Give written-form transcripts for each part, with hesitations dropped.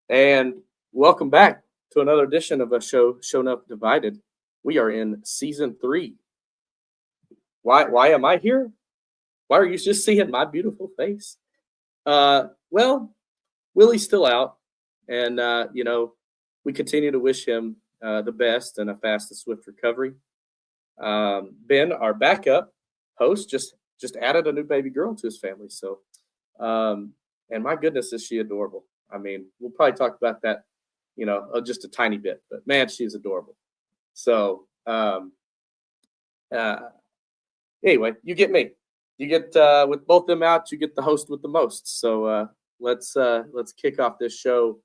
And welcome back to another edition of a Show Sho Nuff Divided. We are in season 3. Why am I here? Why are you just seeing my beautiful face? Well, Willie's still out, and we continue to wish him the best and a fast and swift recovery. Ben, our backup host, just added a new baby girl to his family. So, and my goodness, is she adorable? I mean, we'll probably talk about that, just a tiny bit. But man, she's adorable. So, anyway, you get me. You get with both them out, you get the host with the most. So let's kick off this show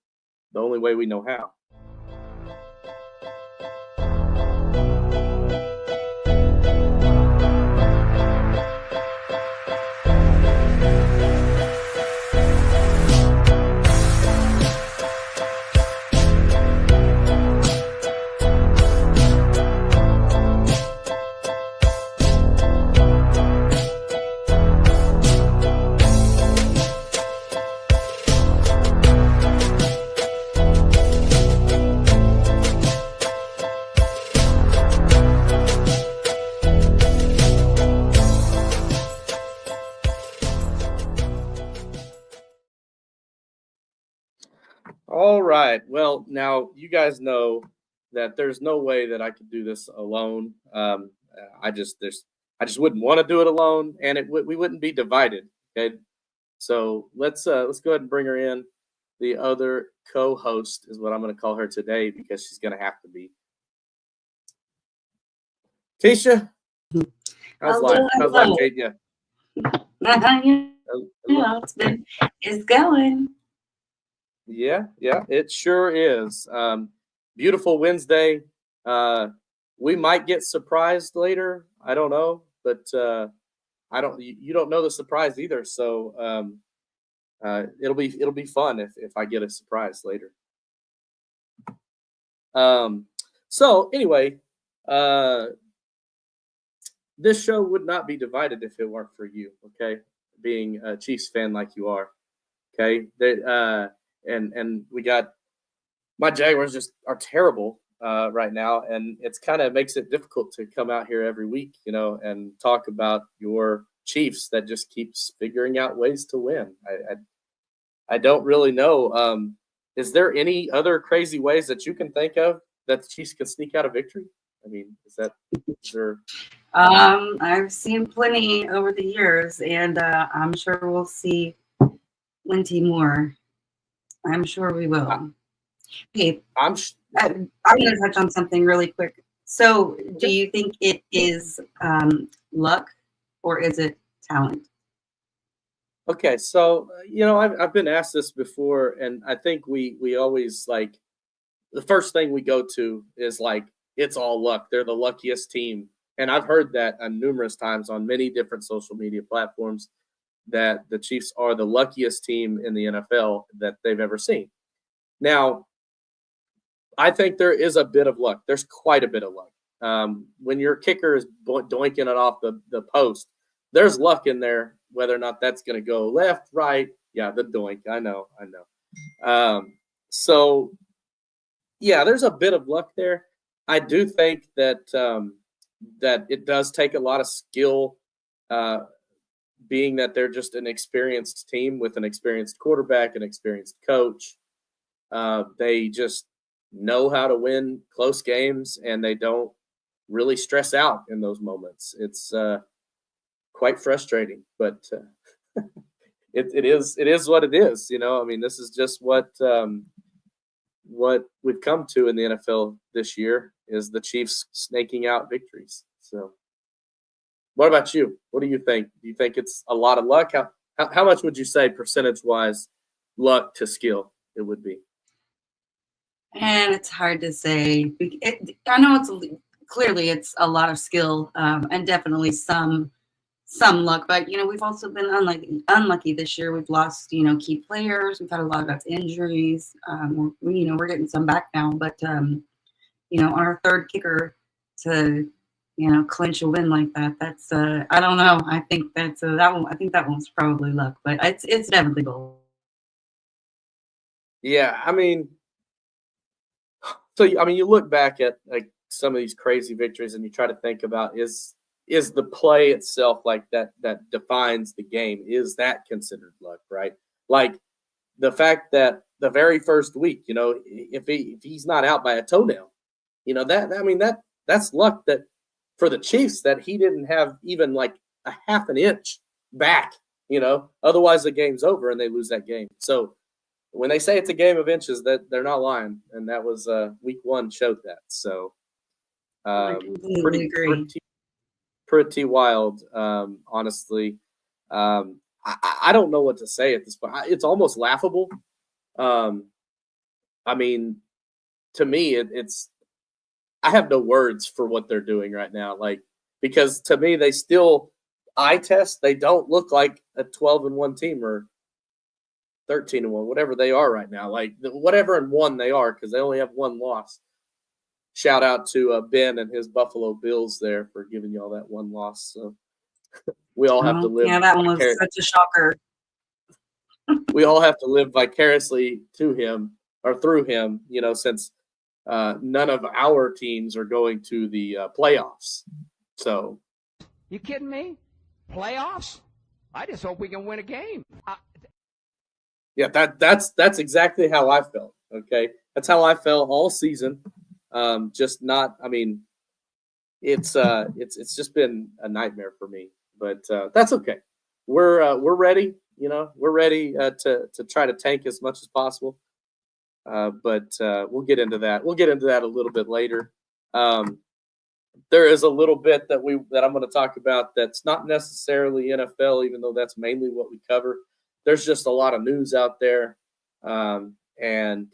the only way we know how. All right. Well, now you guys know that there's no way that I could do this alone. I just wouldn't want to do it alone, and we wouldn't be divided. Okay. So let's go ahead and bring her in. The other co-host is what I'm going to call her today because she's going to have to be. Teisha, how's life? How's life treating you? It's going. Yeah, it sure is. Beautiful Wednesday. We might get surprised later. I don't know, but you don't know the surprise either. So it'll be fun if I get a surprise later. So anyway, this show would not be divided if it weren't for you. Okay, being a Chiefs fan like you are. Okay, and we got my Jaguars just are terrible right now, and it's kind of makes it difficult to come out here every week, and talk about your Chiefs that just keeps figuring out ways to win. I don't really know. Is there any other crazy ways that you can think of that the Chiefs can sneak out a victory? I mean, is there? I've seen plenty over the years, and I'm sure we'll see plenty more. I'm sure we will. Hey, I'm going to touch on something really quick. So, do you think it is luck or is it talent? Okay, so I've been asked this before, and I think we always like the first thing we go to is like it's all luck. They're the luckiest team, and I've heard that numerous times on many different social media platforms, that the Chiefs are the luckiest team in the NFL that they've ever seen. Now, I think there is a bit of luck. There's quite a bit of luck. When your kicker is doinking it off the post, there's luck in there, whether or not that's going to go left, right. Yeah, the doink. I know. So, yeah, there's a bit of luck there. I do think that that it does take a lot of skill, being that they're just an experienced team with an experienced quarterback, an experienced coach. They just know how to win close games, and they don't really stress out in those moments. It's quite frustrating, but it is what it is. I mean, this is just what we've come to in the NFL this year is the Chiefs snaking out victories. So. What about you? What do you think? Do you think it's a lot of luck? How much would you say percentage-wise luck to skill it would be? And it's hard to say. I know it's a lot of skill and definitely some luck, but we've also been unlucky this year. We've lost key players. We've had a lot of injuries. We're getting some back now, but our third kicker to clinch a win like that. That's I don't know. I think that's that one. I think that one's probably luck, but it's definitely both. Yeah, I mean, you look back at like some of these crazy victories, and you try to think about is the play itself like that defines the game? Is that considered luck, right? Like the fact that the very first week, if he's not out by a toenail, that's luck that for the Chiefs that he didn't have even like a half an inch back, otherwise the game's over and they lose that game. So when they say it's a game of inches, that they're not lying, and that was week one showed that. So I completely agree. pretty wild, honestly. I don't know what to say at this point. It's almost laughable. I mean, to me, it's I have no words for what they're doing right now. Like, because to me, they still eye test. They don't look like a 12-1 team or 13-1, whatever they are right now. Like whatever and one they are, because they only have one loss. Shout out to Ben and his Buffalo Bills there for giving y'all that one loss. So we all have to live. Yeah, that one was such a shocker. We all have to live vicariously to him or through him, since none of our teams are going to the playoffs. So, you kidding me? Playoffs? I just hope we can win a game. Yeah, that's exactly how I felt. Okay, that's how I felt all season. Just not. I mean, it's just been a nightmare for me. But that's okay. We're ready. We're ready to try to tank as much as possible. But we'll get into that. We'll get into that a little bit later. There is a little bit that I'm going to talk about that's not necessarily NFL, even though that's mainly what we cover. There's just a lot of news out there. And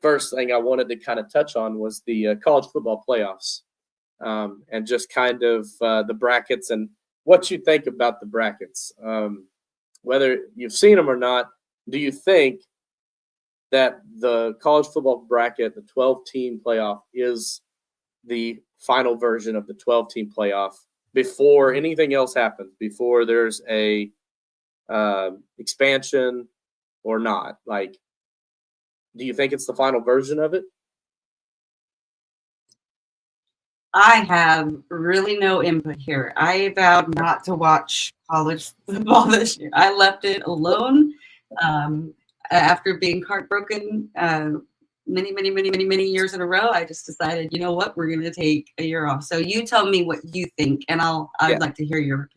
first thing I wanted to kind of touch on was the college football playoffs, and just kind of the brackets and what you think about the brackets. Whether you've seen them or not, do you think that the college football bracket, the 12-team playoff, is the final version of the 12-team playoff before anything else happens, before there's a expansion or not? Like, do you think it's the final version of it? I have really no input here. I vowed not to watch college football this year. I left it alone after being heartbroken many years in a row. I just decided, you know what, we're going to take a year off. So you tell me what you think, and I'd like to hear your.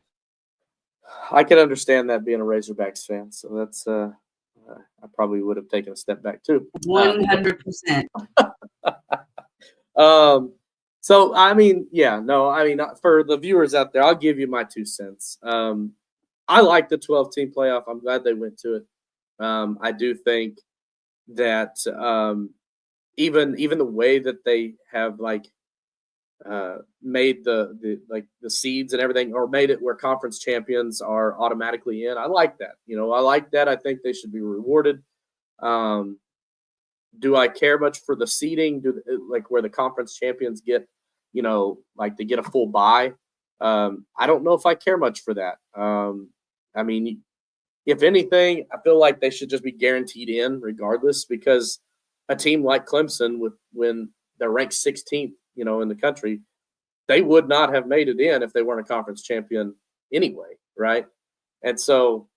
I can understand that being a Razorbacks fan. So that's I probably would have taken a step back too. 100%. So, I mean, for the viewers out there, I'll give you my 2 cents. I like the 12-team playoff. I'm glad they went to it. I do think that even the way that they have made the seeds and everything, or made it where conference champions are automatically in, I like that. I like that. I think they should be rewarded. Do I care much for the seeding? Where the conference champions get, they get a full bye? I don't know if I care much for that. I mean, if anything, I feel like they should just be guaranteed in regardless, because a team like Clemson, when they're ranked 16th, in the country, they would not have made it in if they weren't a conference champion anyway, right? And so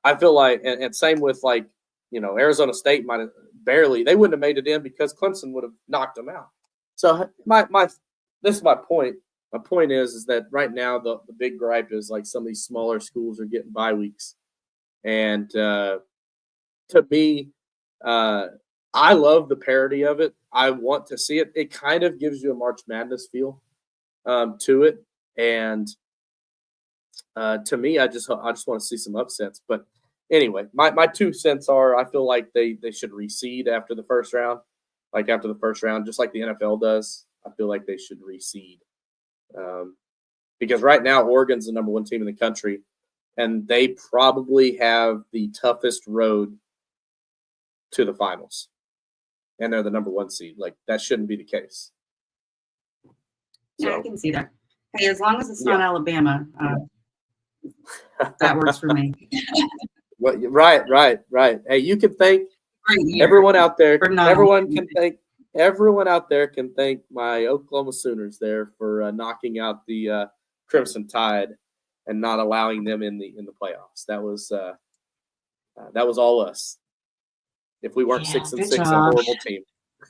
I feel like, and same with Arizona State might have they wouldn't have made it in because Clemson would have knocked them out. So this is my point. My point is that right now the big gripe is some of these smaller schools are getting bye weeks. And to me, I love the parody of it. I want to see it. It kind of gives you a March Madness feel to it. And to me, I just want to see some upsets. But anyway, my 2 cents are, I feel like they should reseed after the first round. After the first round, just like the NFL does, I feel like they should reseed. Because right now, Oregon's the number 1 team in the country, and they probably have the toughest road to the finals. And they're the number 1 seed. That shouldn't be the case. Yeah, I can see that. Hey, as long as it's not Alabama, that works for me. Right. Hey, you can thank great year. Everyone out there, Phenomenal. everyone out there can thank my Oklahoma Sooners there for knocking out the Crimson Tide and not allowing them in the playoffs. That was all us. If we weren't 6-6, a horrible team.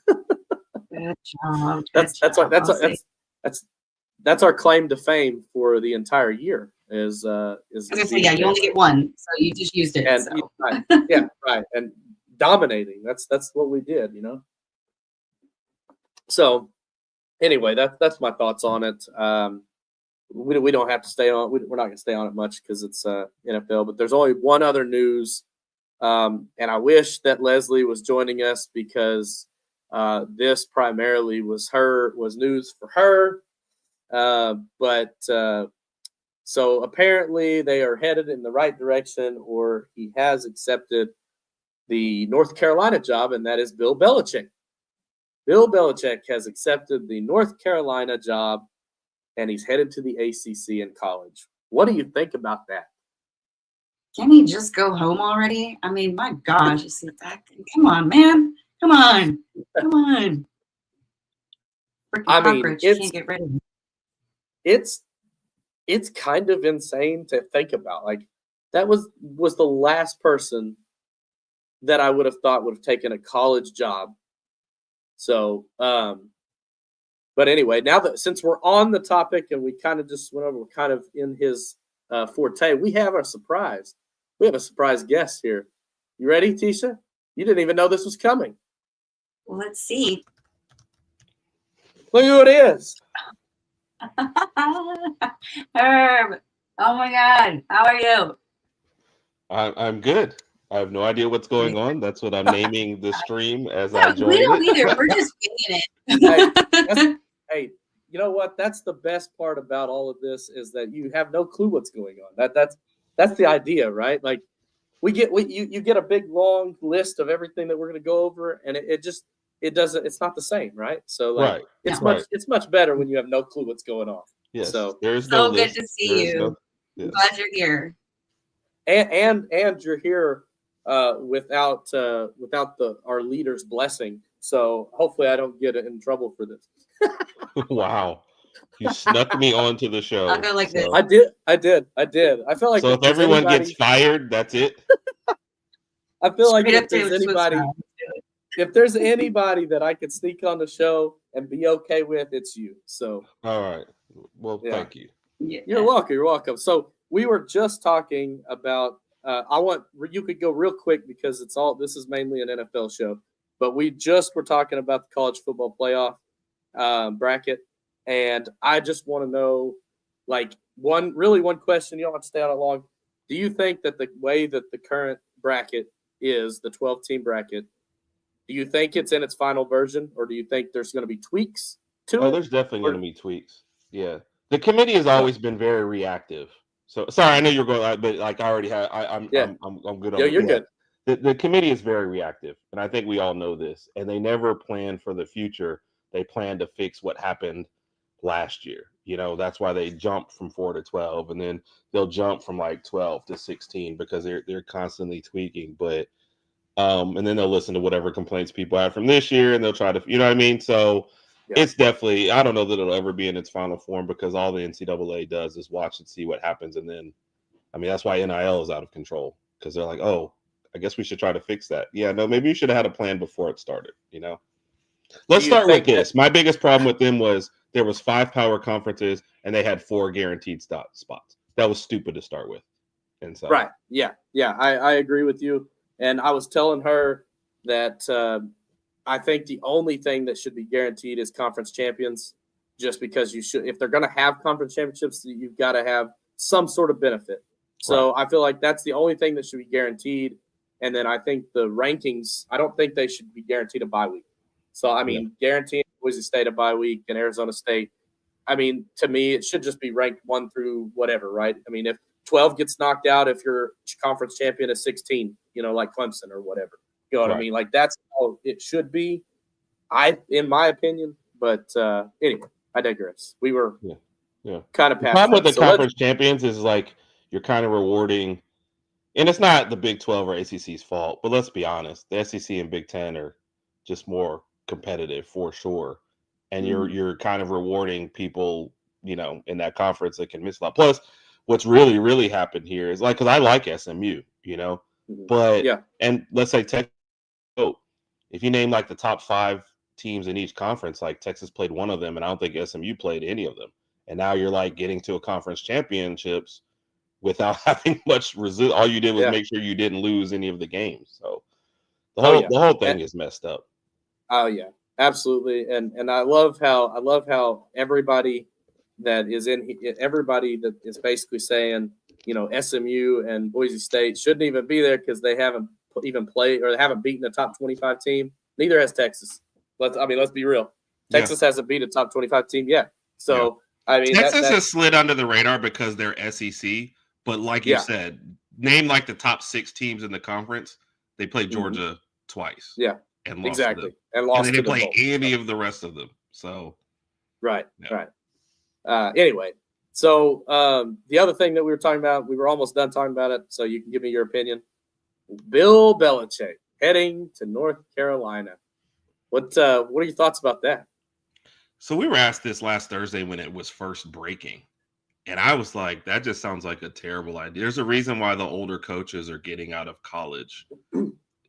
Good job. That's our claim to fame for the entire year. Is I was gonna say, you only get one, so you just used it. And So. right, and dominating. That's what we did, So, anyway, that's my thoughts on it. We don't have to stay on. We're not going to stay on it much because it's NFL. But there's only one other news, and I wish that Leslie was joining us because this primarily was news for her. So apparently they are headed in the right direction, or he has accepted the North Carolina job, and that is Bill Belichick. Bill Belichick has accepted the North Carolina job, and he's headed to the ACC in college. What do you think about that? Can he just go home already? I mean, my gosh, come on, man. Come on. Freaking cockroach, you can't get rid of him. It's kind of insane to think about. Like, that was the last person that I would have thought would have taken a college job. So, but anyway, now that since we're on the topic and we kind of just went over, we're kind of in his forte, we have a surprise. We have a surprise guest here. You ready, Teisha? You didn't even know this was coming. Well, let's see. Look who it is. Herb. Oh my God. How are you? I'm good. I have no idea what's going on. That's what I'm naming the stream as I join. We don't either. We're just winging it. Hey, you know what? That's the best part about all of this is that you have no clue what's going on. That's the idea, right? Like you get a big long list of everything that we're going to go over, and it's not the same, right? So like it's much better when you have no clue what's going on. Yes. So there's so no good list. to see you. Yes. Glad you're here. And you're here without our leader's blessing. So hopefully I don't get in trouble for this. Wow. You snuck me onto the show. I'll go like this. I did. I feel like so if everyone gets fired, that's it. I feel like Straight if there's anybody that I could sneak on the show and be okay with, it's you. So all right. Well, thank you. Yeah. You're welcome. So we were just talking about. You could go real quick because this is mainly an NFL show, but we just were talking about the college football playoff bracket, and I just want to know, like, one question. You don't have to stay on it long. Do you think that the way that the current bracket is, the 12-team bracket, do you think it's in its final version, or do you think there's going to be tweaks to it? Oh, there's definitely going to be tweaks. Yeah, the committee has always been very reactive. So sorry, I know you're going, but like I already have, I'm good. Yeah, you're good. The committee is very reactive, and I think we all know this. And they never plan for the future. They plan to fix what happened last year. That's why they jumped from 4 to 12, and then they'll jump from like 12 to 16 because they're constantly tweaking. But and then they'll listen to whatever complaints people have from this year, and they'll try to, you know what I mean? So. Yeah. It's definitely, I don't know that it'll ever be in its final form because all the NCAA does is watch and see what happens. And then, I mean, that's why NIL is out of control because they're like, oh, I guess we should try to fix that. Yeah, no, maybe you should have had a plan before it started, Let's start with this. My biggest problem with them was there was 5 power conferences and they had 4 guaranteed spots. That was stupid to start with. And so, right. Yeah. I agree with you. And I was telling her that, I think the only thing that should be guaranteed is conference champions, just because if they're going to have conference championships, you've got to have some sort of benefit. So I feel like that's the only thing that should be guaranteed. And then I think the rankings, I don't think they should be guaranteed a bye week. So, I mean, guaranteeing Boise State a bye week and Arizona State, I mean, to me, it should just be ranked 1 through whatever, right? I mean, if 12 gets knocked out, if your conference champion is 16, like Clemson or whatever. You know what I mean? Like, that's how it should be, in my opinion. But anyway, I digress. We were kind of past the problem with the so conference champions is like you're kind of rewarding And it's not the Big 12 or ACC's fault, but let's be honest, the SEC and Big 10 are just more competitive for sure. And you're kind of rewarding people, in that conference that can miss a lot. Plus, what's really happened here is because I like SMU, but and let's say Texas. If you name the top 5 teams in each conference, Texas played one of them, and I don't think SMU played any of them. And now you're getting to a conference championships without having much result. All you did was make sure you didn't lose any of the games. So the whole thing is messed up. Oh yeah, absolutely. And I love how everybody that is basically saying, SMU and Boise State shouldn't even be there because they haven't even played or they haven't beaten a top 25 team. Neither has Texas. Let's be real. Texas hasn't beat a top 25 team yet. So Texas has slid under the radar because they're SEC. But like you said, name the top 6 teams in the conference. They played Georgia twice. Yeah, and lost exactly. To them. And lost. And they didn't play both. any of the rest of them. So right. Anyway, so the other thing that we were talking about, we were almost done talking about it. So you can give me your opinion. Bill Belichick heading to North Carolina. What are your thoughts about that? So we were asked this last Thursday when it was first breaking. And I was like, that just sounds like a terrible idea. There's a reason why the older coaches are getting out of college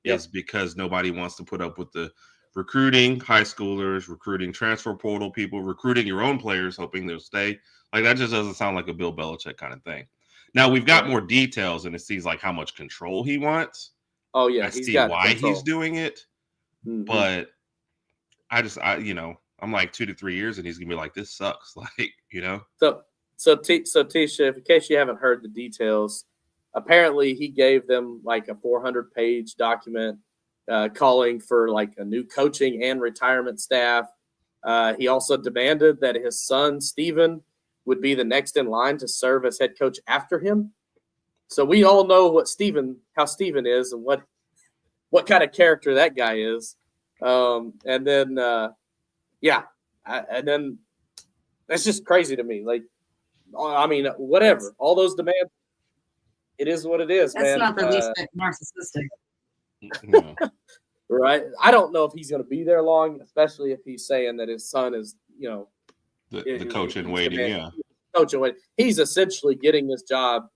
is because nobody wants to put up with the recruiting high schoolers, recruiting transfer portal people, recruiting your own players, hoping they'll stay. That just doesn't sound like a Bill Belichick kind of thing. Now we've got more details and it seems like how much control he wants. Oh yeah. I see why he's doing it. Mm-hmm. But I'm 2 to 3 years and he's gonna be like, this sucks. So Teisha, in case you haven't heard the details, apparently he gave them a 400-page document calling for a new coaching and retirement staff. He also demanded that his son, Steven, would be the next in line to serve as head coach after him. So we all know how Steven is and what kind of character that guy is. And then that's just crazy to me. Whatever. All those demands, it is what it is, That's man. not the least bit narcissistic. No. Right? I don't know if he's going to be there long, especially if he's saying that his son is, the coach in waiting, Coach in waiting. He's essentially getting this job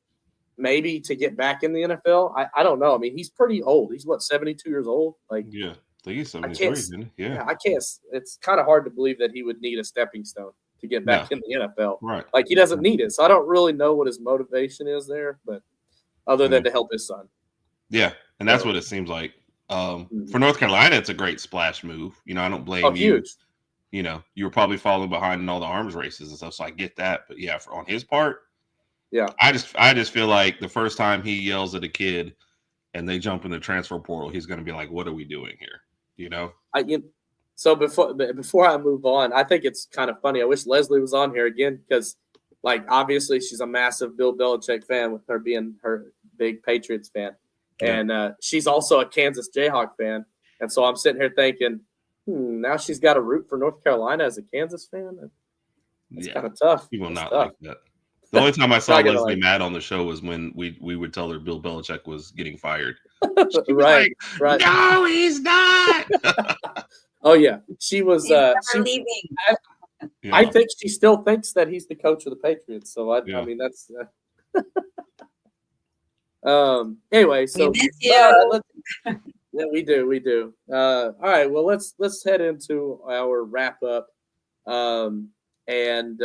maybe to get back in the NFL. I don't know. I mean, he's pretty old. He's 72 years old? I think he's 73, isn't he? Yeah. I can't. It's kind of hard to believe that he would need a stepping stone to get back in the NFL. Right. He doesn't need it. So I don't really know what his motivation is there, but other than to help his son. Yeah. And that's what it seems like. For North Carolina, it's a great splash move. I don't blame you. Huge. You were probably falling behind in all the arms races and stuff. So I get that. But on his part, I just feel like the first time he yells at a kid and they jump in the transfer portal, he's going to be like, what are we doing here? So before I move on, I think it's kind of funny. I wish Leslie was on here again because, obviously she's a massive Bill Belichick fan with her being her big Patriots fan. Yeah. And she's also a Kansas Jayhawk fan. And so I'm sitting here thinking, now she's got to root for North Carolina as a Kansas fan? It's kind of tough. He will not like that. The only time I saw Leslie mad on the show was when we would tell her Bill Belichick was getting fired. Right. No, he's not. Oh yeah, she was. Leaving. I think she still thinks that he's the coach of the Patriots. So I mean that's. Anyway, so we miss you. Yeah, we do. All right, well let's head into our wrap up, and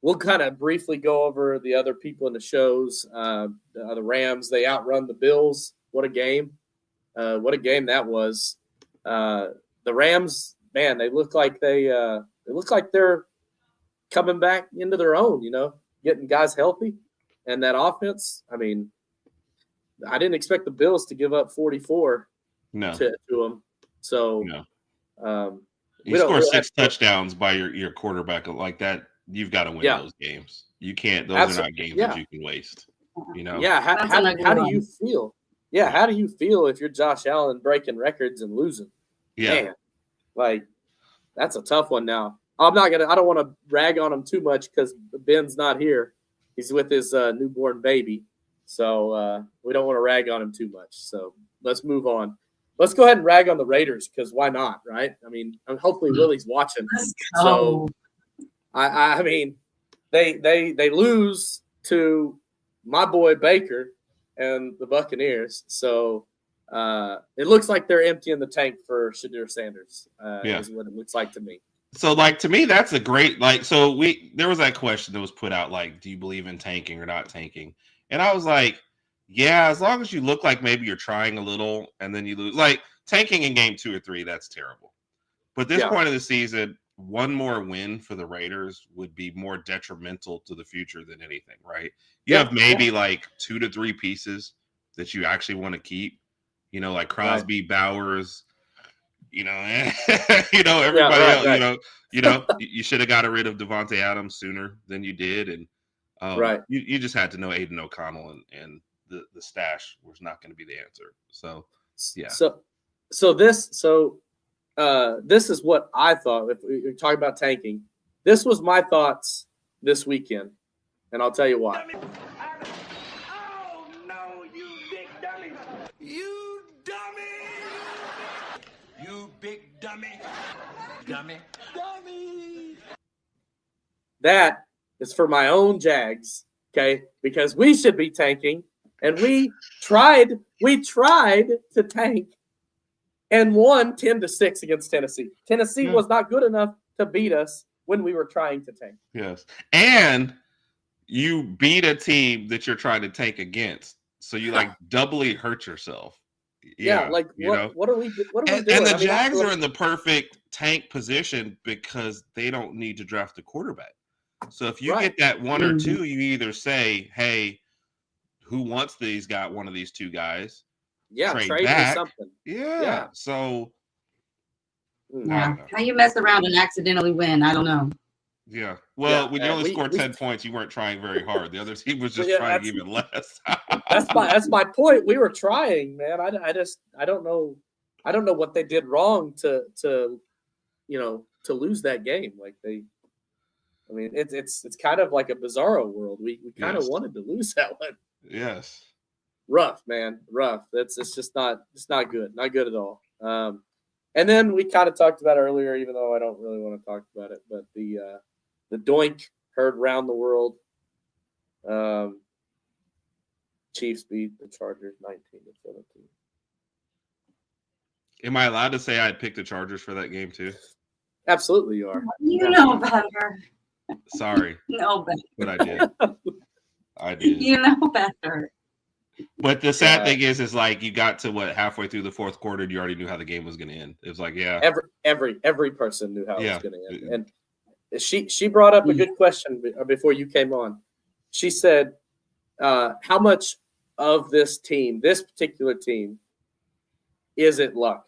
we'll kind of briefly go over the other people in the shows. The Rams, they outrun the Bills. What a game! What a game that was. The Rams, man, they look like they're coming back into their own. Getting guys healthy, and that offense. I mean, I didn't expect the Bills to give up 44 to them. So, you score 6 touchdowns by your quarterback like that. You've got to win those games. You can't. Those are not games that you can waste. Yeah. How do you feel? Yeah. How do you feel if you're Josh Allen breaking records and losing? Yeah. Man, that's a tough one now. I don't want to rag on him too much because Ben's not here. He's with his newborn baby. So we don't want to rag on him too much. So let's move on. Let's go ahead and rag on the Raiders because why not, right? I mean, hopefully Willie's watching. Let's So go. I mean, they lose to my boy Baker and the Buccaneers. So it looks like they're emptying the tank for Shadur Sanders. Is what it looks like to me. So, like, to me, that's a great, like, there was that question that was put out, like, do you believe in tanking or not tanking? And I was like, yeah, as long as you look like maybe you're trying a little and then you lose. Like, tanking in game 2 or 3, that's terrible. But this point of the season, one more win for the Raiders would be more detrimental to the future than anything, right? You have maybe like 2 to 3 pieces that you actually want to keep, you know, like Crosby, Bowers, you know, everybody else, you should have got rid of Devontae Adams sooner than you did. And you just had to know Aiden O'Connell and the stash was not going to be the answer. So, yeah. So this is what I thought. If we're talking about tanking, this was my thoughts this weekend, and I'll tell you why. Oh, no, you big dummy. You dummy. You big dummy. Dummy. Dummy. That is for my own Jags, okay? Because we should be tanking, and we tried to tank and won 10-6 against Tennessee. Tennessee was not good enough to beat us when we were trying to tank. Yes. And you beat a team that you're trying to tank against. So you like doubly hurt yourself. Yeah, like what are we doing? And the Jags are in the perfect tank position because they don't need to draft a quarterback. So if you get that one or two, you either say, hey, who wants one of these two guys? Yeah, trade back. Something. Yeah. So how you mess around and accidentally win, I don't know. Yeah. Well, when you only scored 10 points, you weren't trying very hard. The other team was just trying even less. that's my point. We were trying, man. I don't know what they did wrong to lose that game. Like it's kind of like a bizarro world. We kind of wanted to lose that one. Yes. Rough, man. Rough. It's just not good. Not good at all. And then we kind of talked about earlier, even though I don't really want to talk about it, but the doink heard round the world. Chiefs beat the Chargers 19-17. Am I allowed to say I'd pick the Chargers for that game too? Absolutely, you are. You know better. Sorry. No better. But I did. I did. You know better. But the sad thing is like you got to halfway through the fourth quarter, and you already knew how the game was going to end. It was like, every person knew how it was going to end. And she brought up a good question before you came on. She said, "How much of this particular team, is it luck?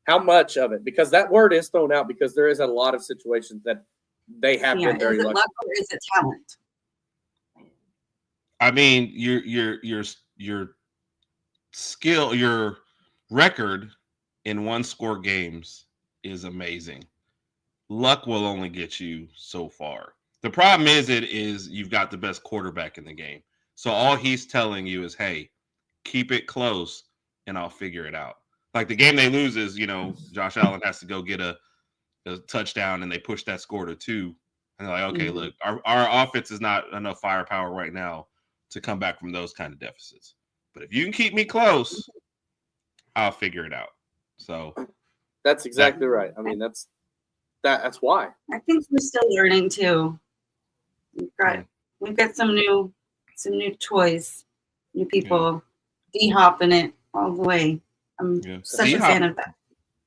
How much of it? Because that word is thrown out because there is a lot of situations that they have been very lucky. Is it luck or is it talent? I mean, your skill, your record in one-score games is amazing. Luck will only get you so far. The problem is you've got the best quarterback in the game. So all he's telling you is, hey, keep it close and I'll figure it out. Like the game they lose is, Josh Allen has to go get a touchdown and they push that score to 2. And they're like, okay, look, our offense is not enough firepower right now to come back from those kind of deficits. But if you can keep me close, I'll figure it out. So that's exactly right. I mean, that's why. I think we're still learning too. We've got some new toys, new people, D-Hop in it all the way. I'm such a fan of that.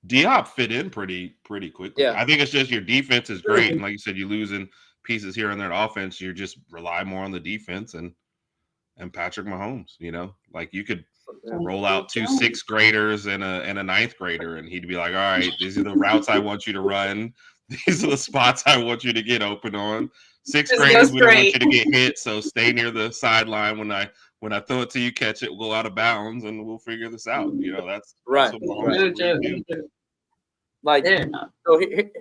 D-Hop fit in pretty quickly. Yeah. I think it's just your defense is great. And like you said, you're losing pieces here and there in offense. You just rely more on the defense and Patrick Mahomes, like you could roll out 2 6th graders and a 9th grader, and he'd be like, all right, these are the routes I want you to run. These are the spots I want you to get open on. 6th graders, we don't want you to get hit, so stay near the sideline. When I throw it to you, catch it, we'll go out of bounds, and we'll figure this out. That's right. That's what like,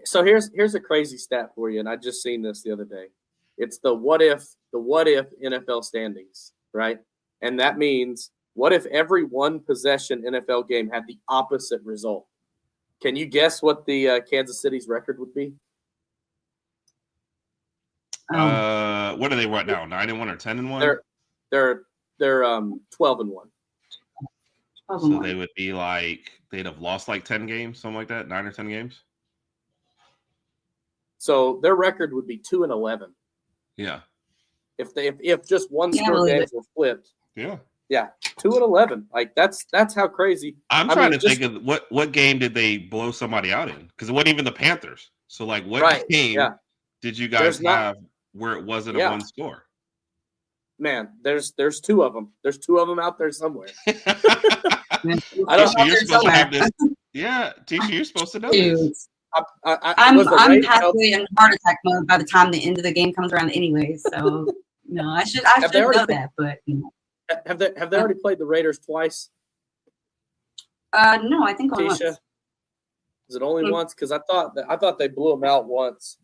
so here's a crazy stat for you, and I just seen this the other day. It's the what if NFL standings, right? And that means, what if every one possession NFL game had the opposite result? Can you guess what the Kansas City's record would be? What are they right now? 9-1 or 10-1? They're 12-1. So they would be like, they'd have lost like 10 games, something like that, 9 or 10 games. So their record would be 2-11. Yeah. If just one score games were flipped. Yeah. Yeah. 2-11. Like that's how crazy. I'm trying to think of what game did they blow somebody out in? Because it wasn't even the Panthers. So like what game did you guys have where it wasn't a one score? Man, there's two of them. There's two of them out there somewhere. Teisha, you're supposed to have this. Yeah, Teisha, you're supposed to know this. I'm halfway in heart attack mode by the time the end of the game comes around anyway. So no, I should know that, but you know. Have they already played the Raiders twice? No, I think only once. Is it only once? Because I thought they blew them out once,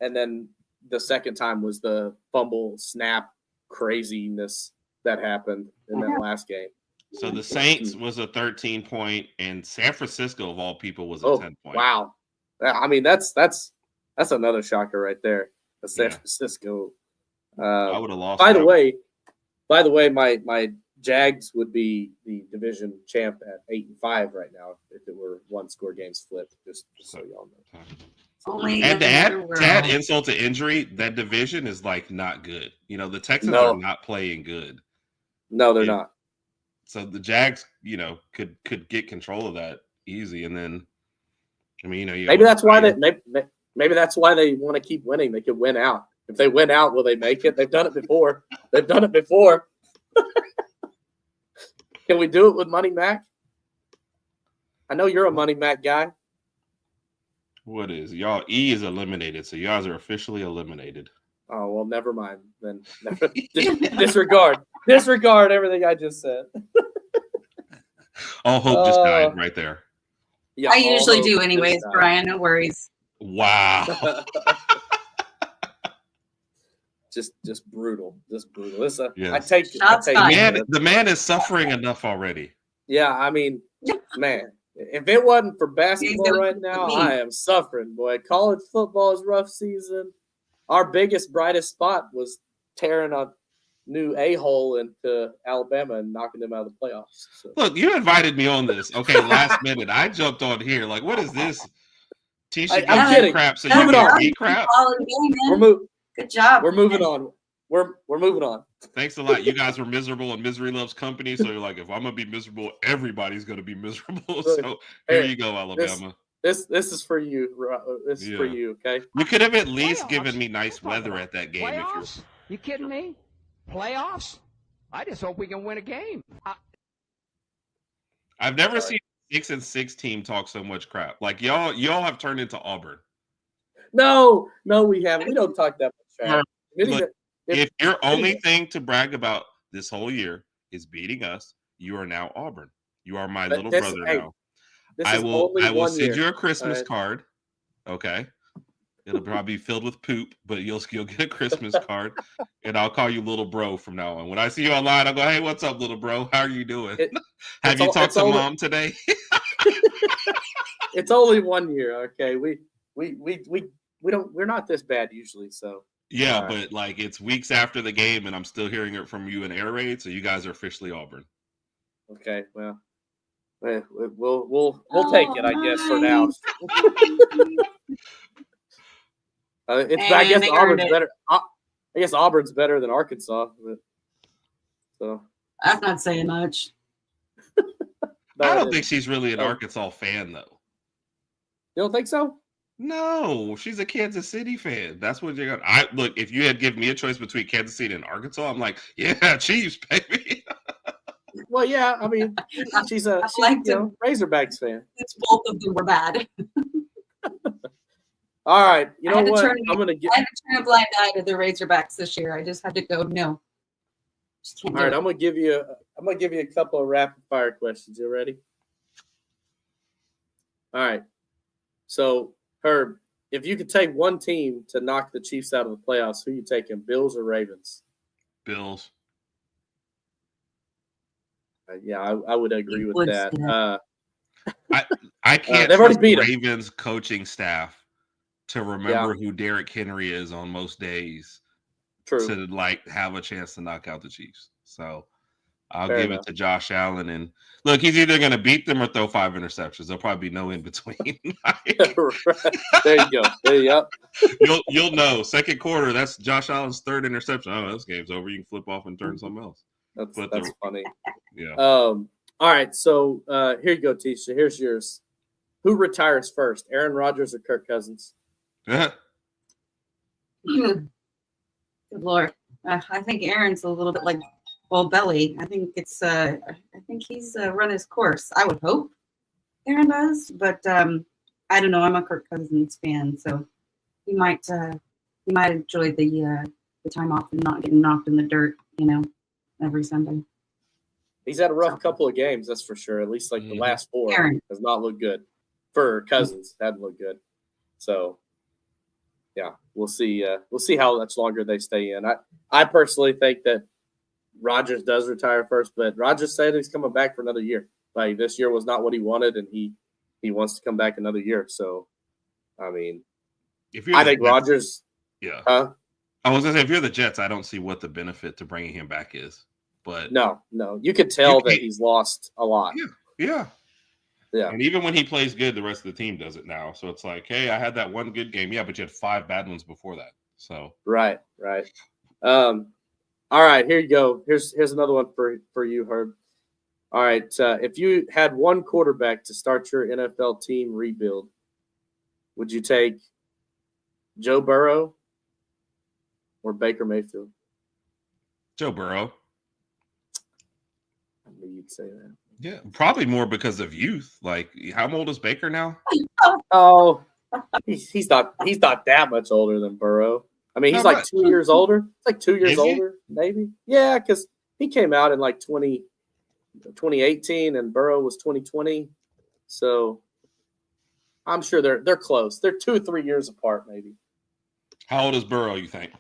and then the second time was the fumble snap craziness that happened in that last game. So the Saints was a 13-point, and San Francisco, of all people, was a 10-point. Wow. I mean, that's another shocker right there. The San Francisco. I would have lost. By the way, my Jags would be the division champ at 8-5 right now if it were one score games flipped. Just so y'all know. And to add insult to injury, that division is like not good. You know, the Texans are not playing good. No, they're not. So the Jags, you know, could get control of that easy, and then, I mean, you know, maybe that's why they want to keep winning. They could win out. If they win out, will they make it? They've done it before. Can we do it with Money Mac? I know you're a Money Mac guy. What is y'all? E is eliminated, so you guys are officially eliminated. Oh well, never mind. Then disregard everything I just said. All hope just died right there. Yeah, I usually do anyways, Bryan. No worries. Wow. Just brutal. Yes. I take the man is suffering enough already. Yeah, I mean, man, if it wasn't for basketball right now, I am suffering, boy. College football is rough season. Our biggest, brightest spot was tearing a new a-hole into Alabama and knocking them out of the playoffs. So. Look, you invited me on this. Okay, last minute. I jumped on here. Like, what is this? Teisha I'm kidding. Crap, so you get me crap. Good job. We're moving on. We're moving on. Thanks a lot. You guys were miserable and misery loves company. So you're like, if I'm gonna be miserable, everybody's gonna be miserable. So here you go, Alabama. This is for you. This is for you, okay? You could have at least given me nice weather at that game. Playoffs? You kidding me? Playoffs? I just hope we can win a game. I've never seen a 6-6 team talk so much crap. Like y'all have turned into Auburn. No, we haven't. We don't talk that much crap. Look, if your only thing to brag about this whole year is beating us, you are now Auburn. You are my little brother now. I will send you a Christmas card. Okay. It'll probably be filled with poop, but you'll get a Christmas card, and I'll call you little bro from now on. When I see you online, I'll go, "Hey, what's up, little bro? How are you doing? Have you talked to mom today?" It's only 1 year, okay? We're not this bad usually, so. Yeah, but like it's weeks after the game, and I'm still hearing it from you in air raid. So you guys are officially Auburn. Okay, well, we'll take it, I guess, for now. I guess Auburn's better. I guess Auburn's better than Arkansas. So that's not saying much. I don't think she's really an Arkansas fan, though. You don't think so? No, she's a Kansas City fan. That's what you're gonna. Look, if you had given me a choice between Kansas City and Arkansas, I'm like, yeah, Chiefs, baby. Well, yeah, I mean, she's Razorbacks fan. It's both of them were bad. All right, you know what? I had to turn a blind eye to the Razorbacks this year. I just had to go no. All right, I'm gonna give you a couple of rapid fire questions. You ready? All right. So, Herb, if you could take one team to knock the Chiefs out of the playoffs, who you taking, Bills or Ravens? Bills. Yeah, I would agree with would that. say that. I can't they've already trust beat the 'em. Ravens coaching staff to remember who Derrick Henry is on most days True. to like have a chance to knock out the Chiefs. So I'll Fair give enough. it to Josh Allen. And look, he's either going to beat them or throw 5 interceptions. There'll probably be no in between. There you go. Yep. You'll know. Second quarter, that's Josh Allen's 3rd interception. Oh, this game's over. You can flip off and turn something else. That's funny. Yeah. All right. So here you go, Teisha. Here's yours. Who retires first, Aaron Rodgers or Kirk Cousins? Good Lord. I think Aaron's a little bit like Belly. I think it's I think he's run his course. I would hope Aaron does, but I don't know. I'm a Kirk Cousins fan, so he might enjoy the time off and not getting knocked in the dirt, every Sunday. He's had a rough couple of games, that's for sure. At least like the last 4 Aaron has not looked good for Cousins. Hadn't looked good. So yeah, we'll see. We'll see how much longer they stay in. I personally think that Rodgers does retire first, but Rodgers said he's coming back for another year. Like this year was not what he wanted, and he wants to come back another year. So, I mean, I think Rodgers. Yeah. Huh? I was gonna say, if you're the Jets, I don't see what the benefit to bringing him back is. But no, you could tell that he's lost a lot. Yeah. Yeah. And even when he plays good, the rest of the team does it now. So it's like, hey, I had that one good game. Yeah, but you had 5 bad ones before that. So right. All right, here you go. Here's another one for you, Herb. All right, if you had one quarterback to start your NFL team rebuild, would you take Joe Burrow or Baker Mayfield? Joe Burrow. I knew you'd say that. Yeah, probably more because of youth. Like, how old is Baker now? Oh, he's not that much older than Burrow. I mean, he's like 2 years older. It's like 2 years older, maybe. Yeah, because he came out in like 2018, and Burrow was 2020. So I'm sure they're close. They're 2 or 3 years apart, maybe. How old is Burrow, you think?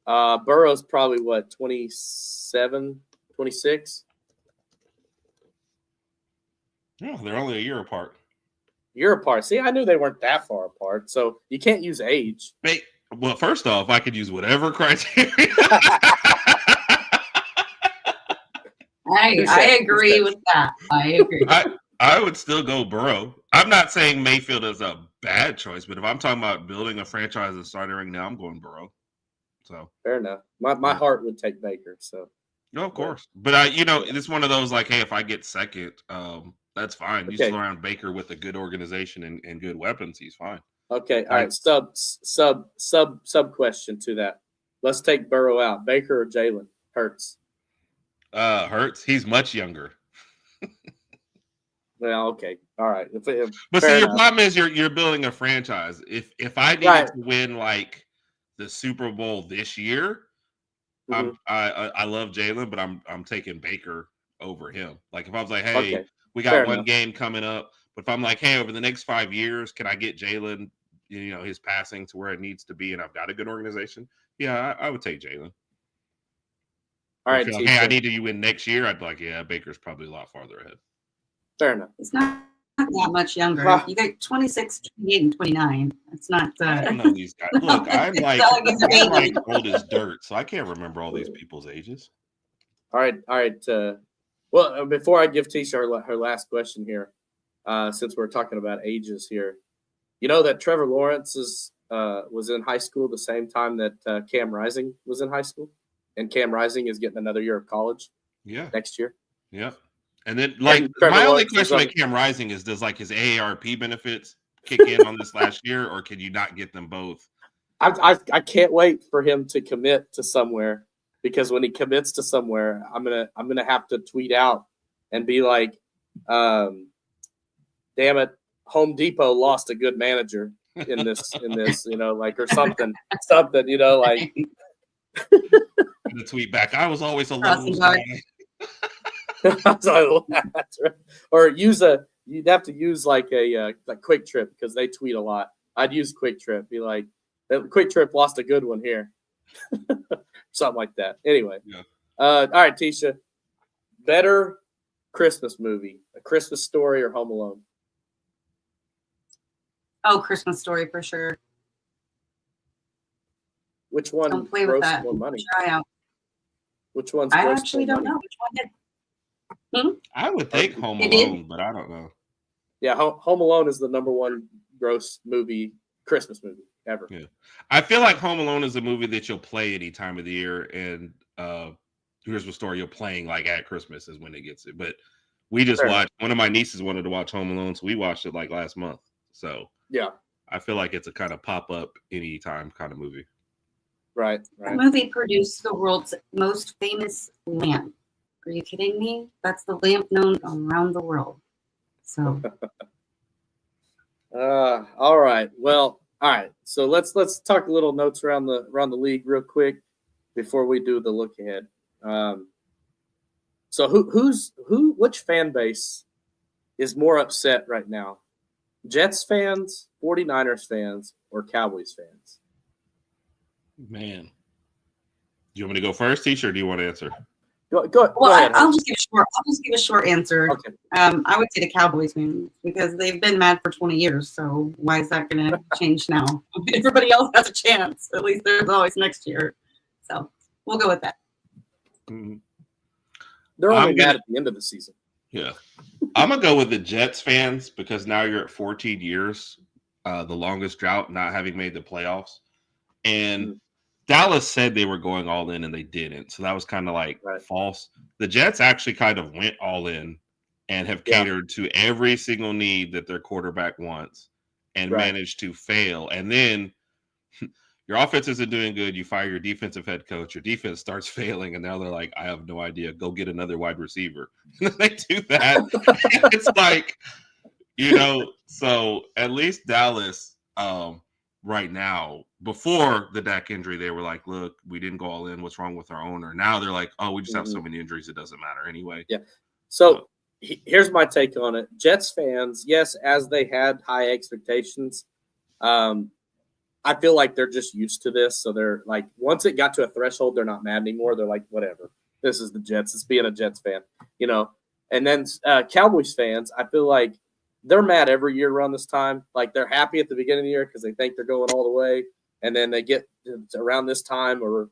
Burrow's probably what, 27, 26? Yeah, they're only a year apart. Year apart. See, I knew they weren't that far apart. So you can't use age. Well, first off, I could use whatever criteria. I agree with that. I agree. I would still go Burrow. I'm not saying Mayfield is a bad choice, but if I'm talking about building a franchise and starting right now, I'm going Burrow. So fair enough. My heart would take Baker. So no, of course. But it's one of those like, hey, if I get second, that's fine. You surround Baker with a good organization and good weapons, he's fine. Okay. All right. Sub question to that. Let's take Burrow out. Baker or Jalen Hurts? Hurts. He's much younger. Well, okay. All right. But see, your problem is you're building a franchise. If I needed to win like the Super Bowl this year, I love Jalen, but I'm taking Baker over him. Like if I was like, hey, we got one game coming up, but if I'm like, hey, over the next 5 years, can I get Jalen, his passing to where it needs to be, and I've got a good organization? Yeah, I would take Jalen. All right. Like, hey, I need you win next year. I'd be like, yeah, Baker's probably a lot farther ahead. Fair enough. It's not that much younger. You got 26, 28, and 29. It's not. I don't know these guys. Look, I'm like old as dirt, so I can't remember all these people's ages. All right. Well, before I give Teisha her last question here, since we're talking about ages here, you know that Trevor Lawrence was in high school the same time that Cam Rising was in high school, and Cam Rising is getting another year of college. Yeah. Next year. Yeah. And then, my only question with Cam Rising is, does like his AARP benefits kick in on this last year, or can you not get them both? I can't wait for him to commit to somewhere, because when he commits to somewhere, I'm gonna have to tweet out and be like, "Damn it, Home Depot lost a good manager in this, like, or something, like." The tweet back, I was always a little guy. Or you'd have to use like a Quick Trip, because they tweet a lot. I'd use Quick Trip, be like, Quick Trip lost a good one here. Something like that. Anyway. Yeah. All right, Teisha. better Christmas movie, A Christmas Story or Home Alone? Oh, Christmas Story for sure. Which one Don't play with grossed that. more money? Try out. Which one's I grossed actually more don't money? know which one did. I would think Home It did? Alone, but I don't know. Yeah, Home Alone is the number one gross movie, Christmas movie ever. Yeah. I feel like Home Alone is a movie that you'll play any time of the year, and here's the story you're playing like at Christmas is when it gets it. But we just Fair watched. One of my nieces wanted to watch Home Alone, so we watched it like last month. So Yeah, I feel like it's a kind of pop up anytime kind of movie. right. That movie produced the world's most famous lamp. Are you kidding me? That's the lamp known around the world. So All right. Well, all right. So let's talk a little notes around the league real quick before we do the look ahead. So which fan base is more upset right now? Jets fans, 49ers fans, or Cowboys fans? Man, do you want me to go first, Teisha, or do you want to answer? Go well, ahead. I'll just give a short answer. Okay. I would say the Cowboys fans because they've been mad for 20 years. So why is that going to change now? Everybody else has a chance. At least there's always next year. So we'll go with that. Mhm. They're only I'm gonna- mad at the end of the season. Yeah. I'm going to go with the Jets fans because now you're at 14 years, the longest drought, not having made the playoffs. And Dallas said they were going all in and they didn't. So that was kind of like false. The Jets actually kind of went all in and have catered to every single need that their quarterback wants and managed to fail. And then your offense isn't doing good. You fire your defensive head coach. Your defense starts failing. And now they're like, I have no idea. Go get another wide receiver. And they do that. It's like, so at least Dallas right now, before the Dak injury, they were like, look, we didn't go all in. What's wrong with our owner? Now they're like, oh, we just have so many injuries. It doesn't matter anyway. Yeah. So here's my take on it. Jets fans, yes, as they had high expectations, I feel like they're just used to this. So they're like, once it got to a threshold, they're not mad anymore. They're like, whatever. This is the Jets. It's being a Jets fan, And then Cowboys fans, I feel like they're mad every year around this time. Like they're happy at the beginning of the year because they think they're going all the way. And then they get around this time or,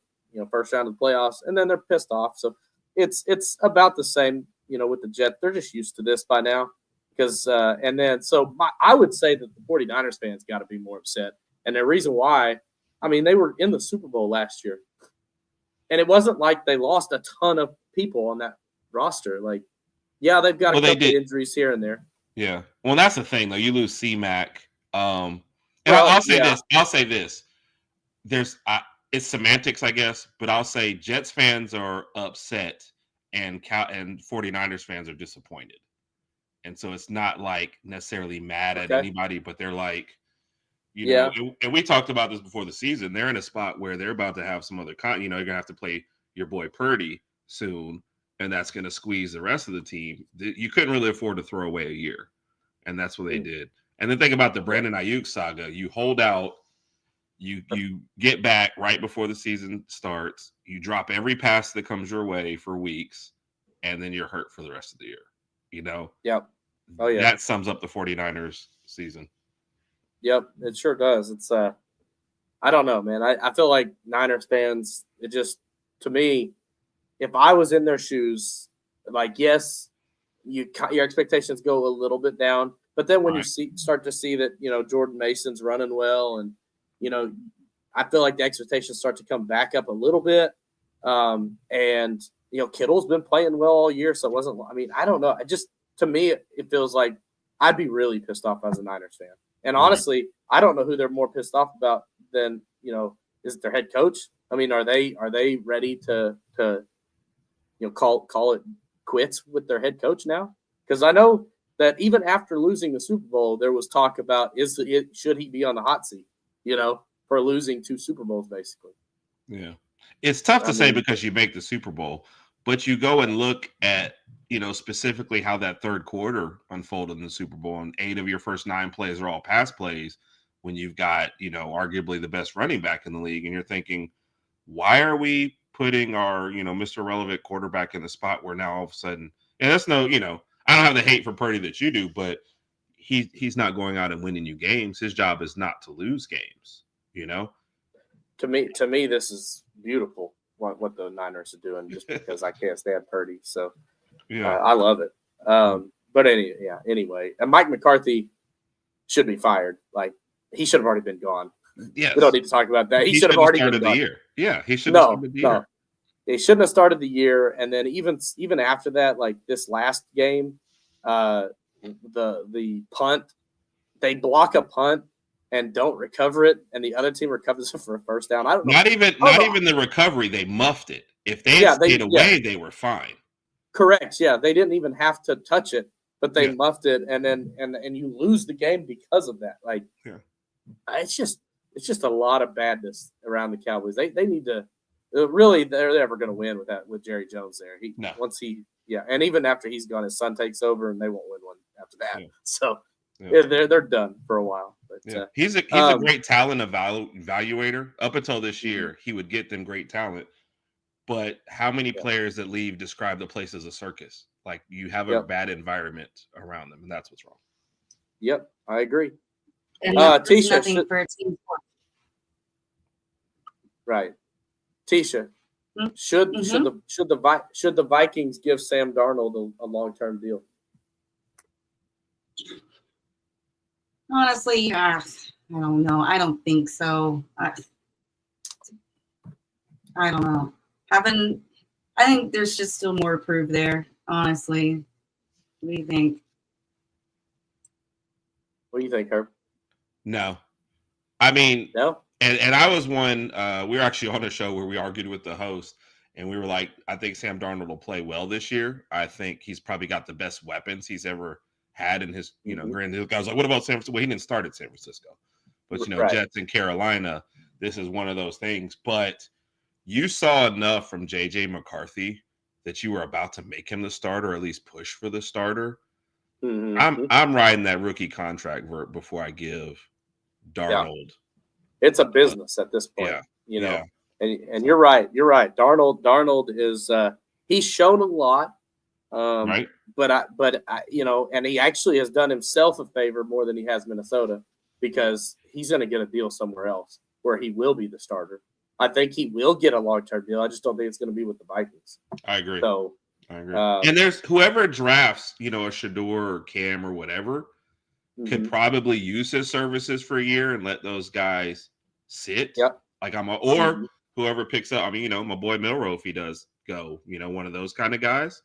first round of the playoffs, and then they're pissed off. So it's about the same, with the Jets. They're just used to this by now. Because I would say that the 49ers fans got to be more upset. And the reason why, they were in the Super Bowl last year. And it wasn't like they lost a ton of people on that roster. Like, yeah, they've got a couple of injuries here and there. Yeah. Well, that's the thing, though. You lose C-Mac. I'll say this. It's semantics, I guess, but I'll say Jets fans are upset and 49ers fans are disappointed. And so it's not like necessarily mad at anybody, but they're like, and we talked about this before the season. They're in a spot where they're about to have some other you're going to have to play your boy Purdy soon, and that's going to squeeze the rest of the team. You couldn't really afford to throw away a year, and that's what they did. And then think about the Brandon Ayuk saga. You hold out, you get back right before the season starts, you drop every pass that comes your way for weeks, and then you're hurt for the rest of the year, Yep. Oh, yeah. That sums up the 49ers season. Yep, it sure does. It's I don't know, man. I feel like Niners fans, it just, to me, if I was in their shoes, like, yes, your expectations go a little bit down, but then when you start to see that, Jordan Mason's running well and, I feel like the expectations start to come back up a little bit. And, Kittle's been playing well all year, so it wasn't, I don't know. To me, it feels like I'd be really pissed off as a Niners fan. And honestly, I don't know who they're more pissed off about than, is it their head coach? Are they ready to call it quits with their head coach now? Because I know that even after losing the Super Bowl, there was talk about should he be on the hot seat, for losing 2 Super Bowls basically. Yeah, it's tough to say because you make the Super Bowl, but you go and look at specifically how that third quarter unfolded in the Super Bowl, and 8 of your first 9 plays are all pass plays when you've got arguably the best running back in the league, and you're thinking, why are we putting our, Mr. Relevant quarterback in the spot where now all of a sudden, and that's no, I don't have the hate for Purdy that you do, but he's not going out and winning you games. His job is not to lose games, To me, this is beautiful what the Niners are doing, just because I can't stand Purdy. So I love it. But anyway, and Mike McCarthy should be fired. Like, he should have already been gone. Yes. We don't need to talk about that. He should have already started the year. Yeah, he should have started the year. He shouldn't have started the year. And then even after that, like this last game, the punt, they block a punt and don't recover it, and the other team recovers it for a first down. I don't know. Not even the recovery. They muffed it. If they had stayed away, they were fine. Correct. Yeah, they didn't even have to touch it, but they muffed it, and then and you lose the game because of that. Like, it's just a lot of badness around the Cowboys. They need to really, they're never going to win with Jerry Jones there. And even after he's gone, his son takes over, and they won't win one after that. Yeah. So they're done for a while. But he's a great talent evaluator. Up until this year, he would get them great talent. But how many players that leave describe the place as a circus? Like, you have a bad environment around them, and that's what's wrong. Yep, I agree. And Teisha, for a team sport. Right, Teisha. Should the Vikings give Sam Darnold a long-term deal? Honestly, I don't know. I don't think so. I don't know. I think there's just still more to prove there, honestly. What do you think? What do you think, Herb? No. I mean, no. And I was one, we were actually on a show where we argued with the host, and we were like, I think Sam Darnold will play well this year. I think he's probably got the best weapons he's ever had in his, granted, I was like, what about San Francisco? Well, he didn't start at San Francisco. But, Jets and Carolina, this is one of those things. But you saw enough from J.J. McCarthy that you were about to make him the starter, or at least push for the starter. Mm-hmm. I'm riding that rookie contract before I give Darnold. It's a business at this point, And you're right. You're right. Darnold is he's shown a lot, right? But and he actually has done himself a favor more than he has Minnesota, because he's going to get a deal somewhere else where he will be the starter. I think he will get a long-term deal. I just don't think it's going to be with the Vikings. I agree. So I agree. And there's whoever drafts, a Shador or Cam or whatever, could probably use his services for a year and let those guys sit. Yep. Like whoever picks up. I mean, my boy Milroe, if he does go, one of those kind of guys.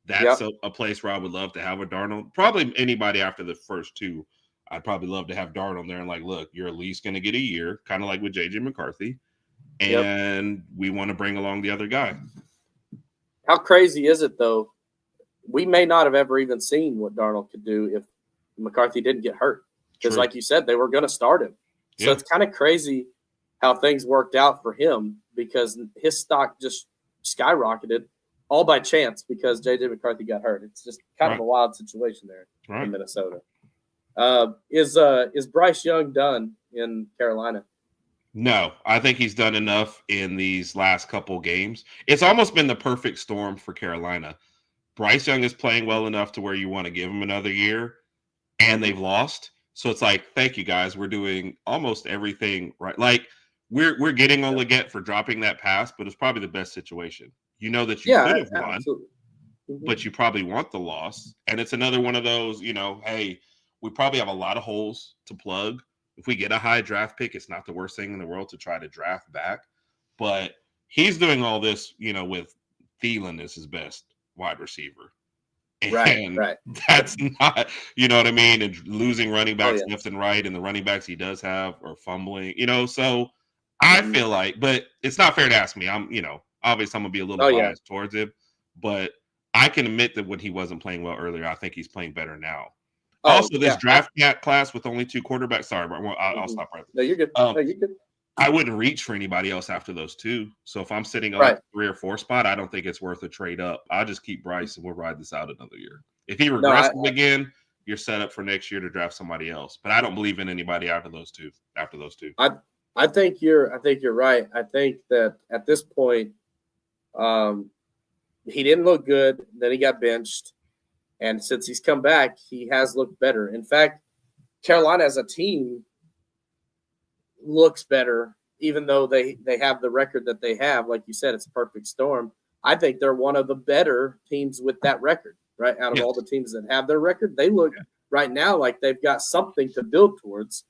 That's a place where I would love to have a Darnold. Probably anybody after the first two, I'd probably love to have Darnold there and like, look, you're at least going to get a year, kind of like with J.J. McCarthy. And we want to bring along the other guy. How crazy is it, though? We may not have ever even seen what Darnold could do if McCarthy didn't get hurt. Because like you said, they were going to start him. So it's kind of crazy how things worked out for him, because his stock just skyrocketed all by chance because J.J. McCarthy got hurt. It's just kind of a wild situation there in Minnesota. Is Bryce Young done in Carolina? No, I think he's done enough in these last couple games. It's almost been the perfect storm for Carolina. Bryce Young is playing well enough to where you want to give him another year, and they've lost. So it's like, thank you guys. We're doing almost everything right. Like we're getting on Leggett for dropping that pass, but it's probably the best situation. You know that you could have won, but you probably want the loss. And it's another one of those, hey, we probably have a lot of holes to plug. If we get a high draft pick, it's not the worst thing in the world to try to draft back. But he's doing all this, with Thielen as his best wide receiver. And that's not, you know what I mean? And losing running backs left and right, and the running backs he does have are fumbling, so I feel like, but it's not fair to ask me. I'm, obviously I'm going to be a little biased towards him, but I can admit that when he wasn't playing well earlier, I think he's playing better now. Also, this draft class with only 2 quarterbacks. Sorry, but I'll stop right there. No, you're good. You're good. I wouldn't reach for anybody else after those 2. So if I'm sitting on a 3 or 4 spot, I don't think it's worth a trade up. I'll just keep Bryce and we'll ride this out another year. If he regresses again, you're set up for next year to draft somebody else. But I don't believe in anybody after those two. I think you're right. I think that at this point, He didn't look good. Then he got benched. And since he's come back, he has looked better. In fact, Carolina as a team looks better, even though they have the record that they have. Like you said, it's a perfect storm. I think they're one of the better teams with that record, right? Out of all the teams that have their record, they look right now like they've got something to build towards.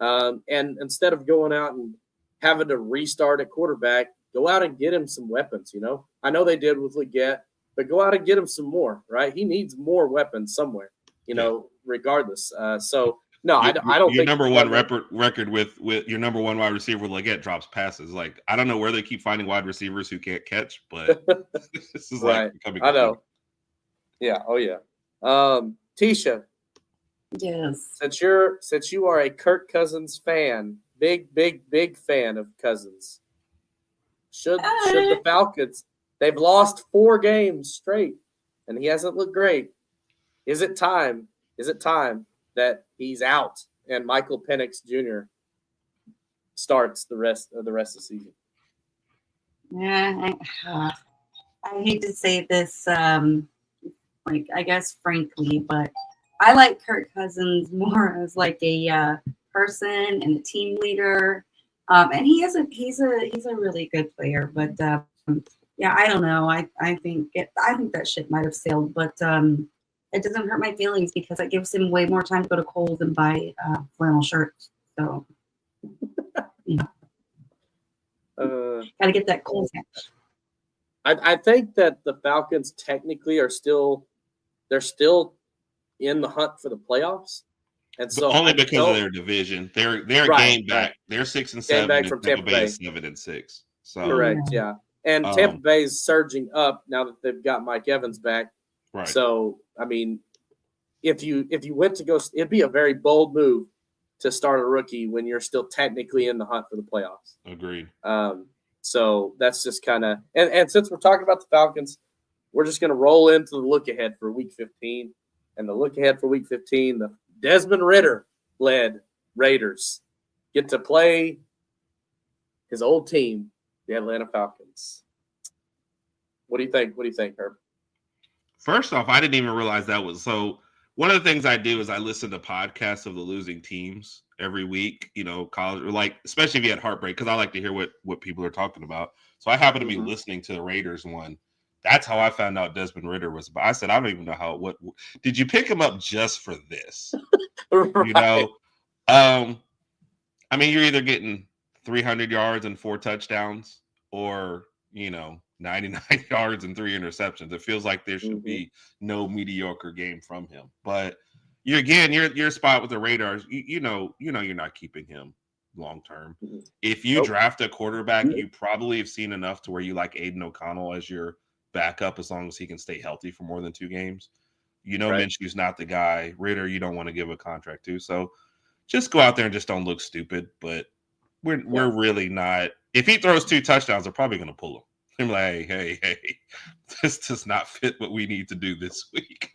And instead of going out and having to restart at quarterback, go out and get him some weapons, you know? I know they did with Leggett, but go out and get him some more, right? He needs more weapons somewhere, you know, regardless. So, no, I don't your think number one record with your number one wide receiver with Leggett drops passes. Like, I don't know where they keep finding wide receivers who can't catch, but this is right. like becoming I know. Yeah. Oh yeah. Teisha. Yes. Since you are a Kirk Cousins fan, big fan of Cousins, should the Falcons? They've lost 4 games straight, and he hasn't looked great. Is it time? That he's out and Michael Penix Jr. starts the rest of the season? Yeah, I hate to say this, like, I guess frankly, but I like Kirk Cousins more as like a person and a team leader, and he's a really good player. But yeah, I don't know. I think that ship might have sailed, but it doesn't hurt my feelings because it gives him way more time to go to Kohl's and buy flannel shirts. So, you know, gotta get that Kohl's. I think that the Falcons technically are still in the hunt for the playoffs, and so only because of their division. They're game back. They're 6-7. Game back from Tampa Bay is 7-6. So correct, yeah. And Tampa Bay is surging up now that they've got Mike Evans back. Right. So, I mean, if you went to go, it'd be a very bold move to start a rookie when you're still technically in the hunt for the playoffs. Agreed. So that's just kind of and since we're talking about the Falcons, we're just going to roll into the look ahead for Week 15. And the look ahead for Week 15, the Desmond Ridder led Raiders get to play his old team, the Atlanta Falcons. What do you think, Herb? First off, I didn't even realize that was so. One of the things I do is I listen to podcasts of the losing teams every week, you know, college, or like, especially if you had heartbreak, because I like to hear what people are talking about. So I happen to be listening to the Raiders one. That's how I found out Desmond Ridder was. But I said, I don't even know what did you pick him up just for this? Right. You know, I mean, you're either getting 300 yards and 4 touchdowns, or, you know, 99 yards and 3 interceptions. It feels like there should be no mediocre game from him. But your spot with the Raiders, you know you're not keeping him long term. If you draft a quarterback, you probably have seen enough to where you like Aiden O'Connell as your backup as long as he can stay healthy for more than 2 games. You know, Minshew's not the guy. Ridder, you don't want to give a contract to. So just go out there and just don't look stupid. But we're really not. If he throws 2 touchdowns, they're probably going to pull him. I'm like, hey, this does not fit what we need to do this week.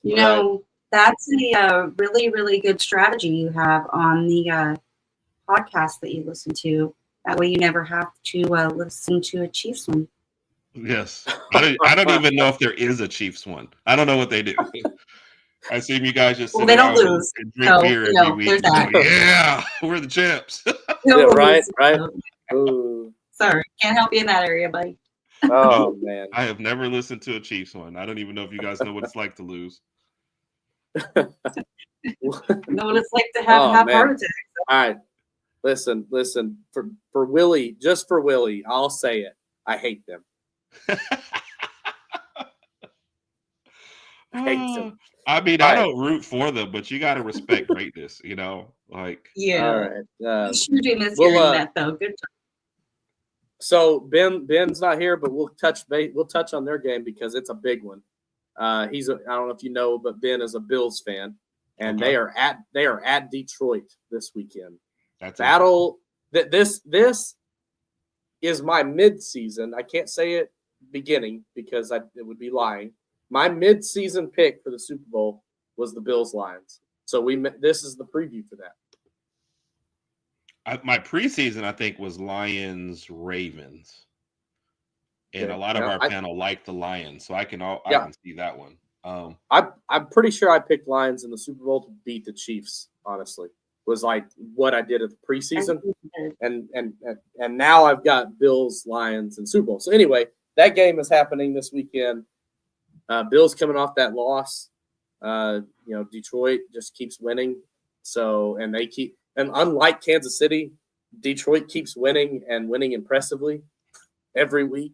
You know, that's a really, really good strategy you have on the podcast that you listen to. That way you never have to listen to a Chiefs one. Yes. I don't even know if there is a Chiefs one. I don't know what they do. I see you guys just sit they don't around lose. and drink beer every week. There's that. Yeah, we're the champs. Yeah, right. Ooh. Sorry, can't help you in that area, buddy. Oh man, I have never listened to a Chiefs one. I don't even know if you guys know what it's like to lose. Know what it's like to have heart attacks. All right, listen. For Willie, just for Willie, I'll say it. I hate them. I hate them. I mean, I don't root for them, but you got to respect greatness, you know? Like, yeah. All right. You sure do miss hearing that, though. Good job. So Ben's not here, but we'll touch on their game because it's a big one. I don't know if you know, but Ben is a Bills fan, and they are at Detroit this weekend. That's battle. This is my mid-season. I can't say it beginning because it would be lying. My mid-season pick for the Super Bowl was the Bills Lions. So this is the preview for that. My preseason, I think, was Lions Ravens. and a lot of our panel like the Lions, so I can see that one. I'm pretty sure I picked Lions in the Super Bowl to beat the Chiefs. Honestly, was like what I did at the preseason, and now I've got Bills, Lions, and Super Bowl. So anyway, that game is happening this weekend. Bills coming off that loss. Detroit just keeps winning. So and unlike Kansas City, Detroit keeps winning and winning impressively every week.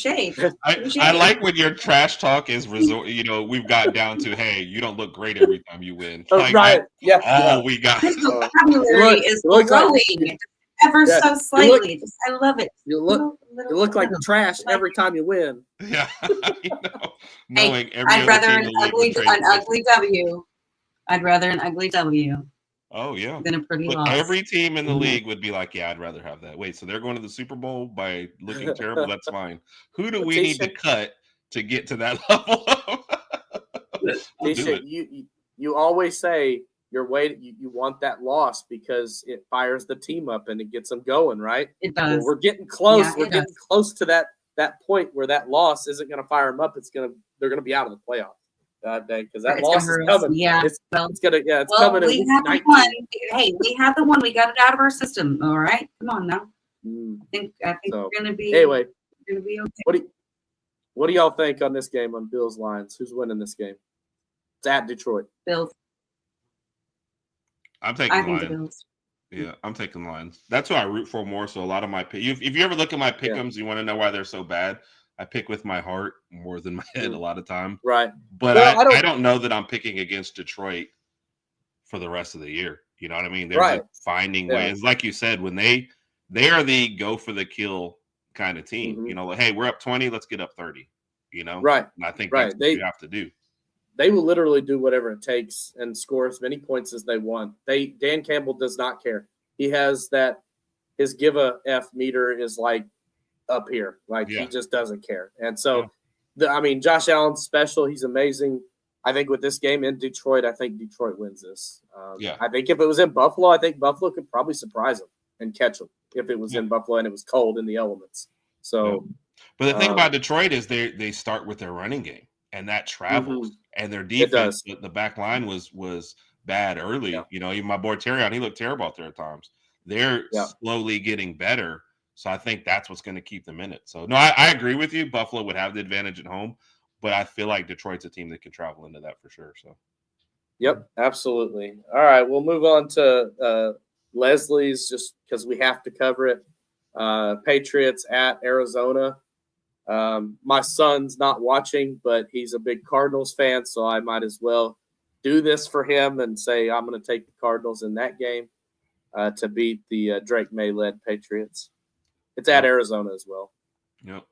I like when your trash talk is we've got down to, hey, you don't look great every time you win. Like, right. We got. His vocabulary is growing ever so slightly. I love it. You look like trash every time you win. Yeah. Knowing every I'd rather an ugly W. I'd rather an ugly W. Oh yeah. Than a pretty loss. Every team in the league would be like, yeah, I'd rather have that. Wait, so they're going to the Super Bowl by looking terrible? That's fine. Who do we need to cut to get to that level? Teisha, you always say you want that loss because it fires the team up and it gets them going, right? It does. Well, we're getting close. Yeah, we're getting close to that point where that loss isn't going to fire them up. They're going to be out of the playoffs. God dang, because that loss is coming. Yeah, it's coming. We have the one. Hey, we have the one. We got it out of our system. All right, come on now. I think we're gonna be anyway. We're gonna be okay. What do y'all think on this game on Bills Lions? Who's winning this game? It's at Detroit. Bills. I'm taking Lions. Yeah, I'm taking Lions. That's who I root for more. So a lot of my if you ever look at my pick'ems, you want to know why they're so bad. I pick with my heart more than my head a lot of time. Right. But I don't know that I'm picking against Detroit for the rest of the year. You know what I mean? They're finding ways. Like you said, when they are the go for the kill kind of team. Mm-hmm. Like, hey, we're up 20, let's get up 30. Right. And I think that's what you have to do. They will literally do whatever it takes and score as many points as they want. Dan Campbell does not care. He has his give a F meter is like up here, he just doesn't care. And so Josh Allen's special. He's amazing. I think with this game in Detroit, I think Detroit wins this. I think if it was in Buffalo, I think Buffalo could probably surprise them and catch them if it was in Buffalo and it was cold in the elements. So but the thing about Detroit is they start with their running game and that travels and their defense, the back line was bad early. Even my boy Terrion, he looked terrible out there at times. They're slowly getting better. So I think that's what's going to keep them in it. So, no, I agree with you. Buffalo would have the advantage at home, but I feel like Detroit's a team that can travel into that for sure. So, yep, absolutely. All right, we'll move on to Leslie's just because we have to cover it. Patriots at Arizona. My son's not watching, but he's a big Cardinals fan, so I might as well do this for him and say I'm going to take the Cardinals in that game to beat the Drake May-led Patriots. It's at Arizona as well. Yep.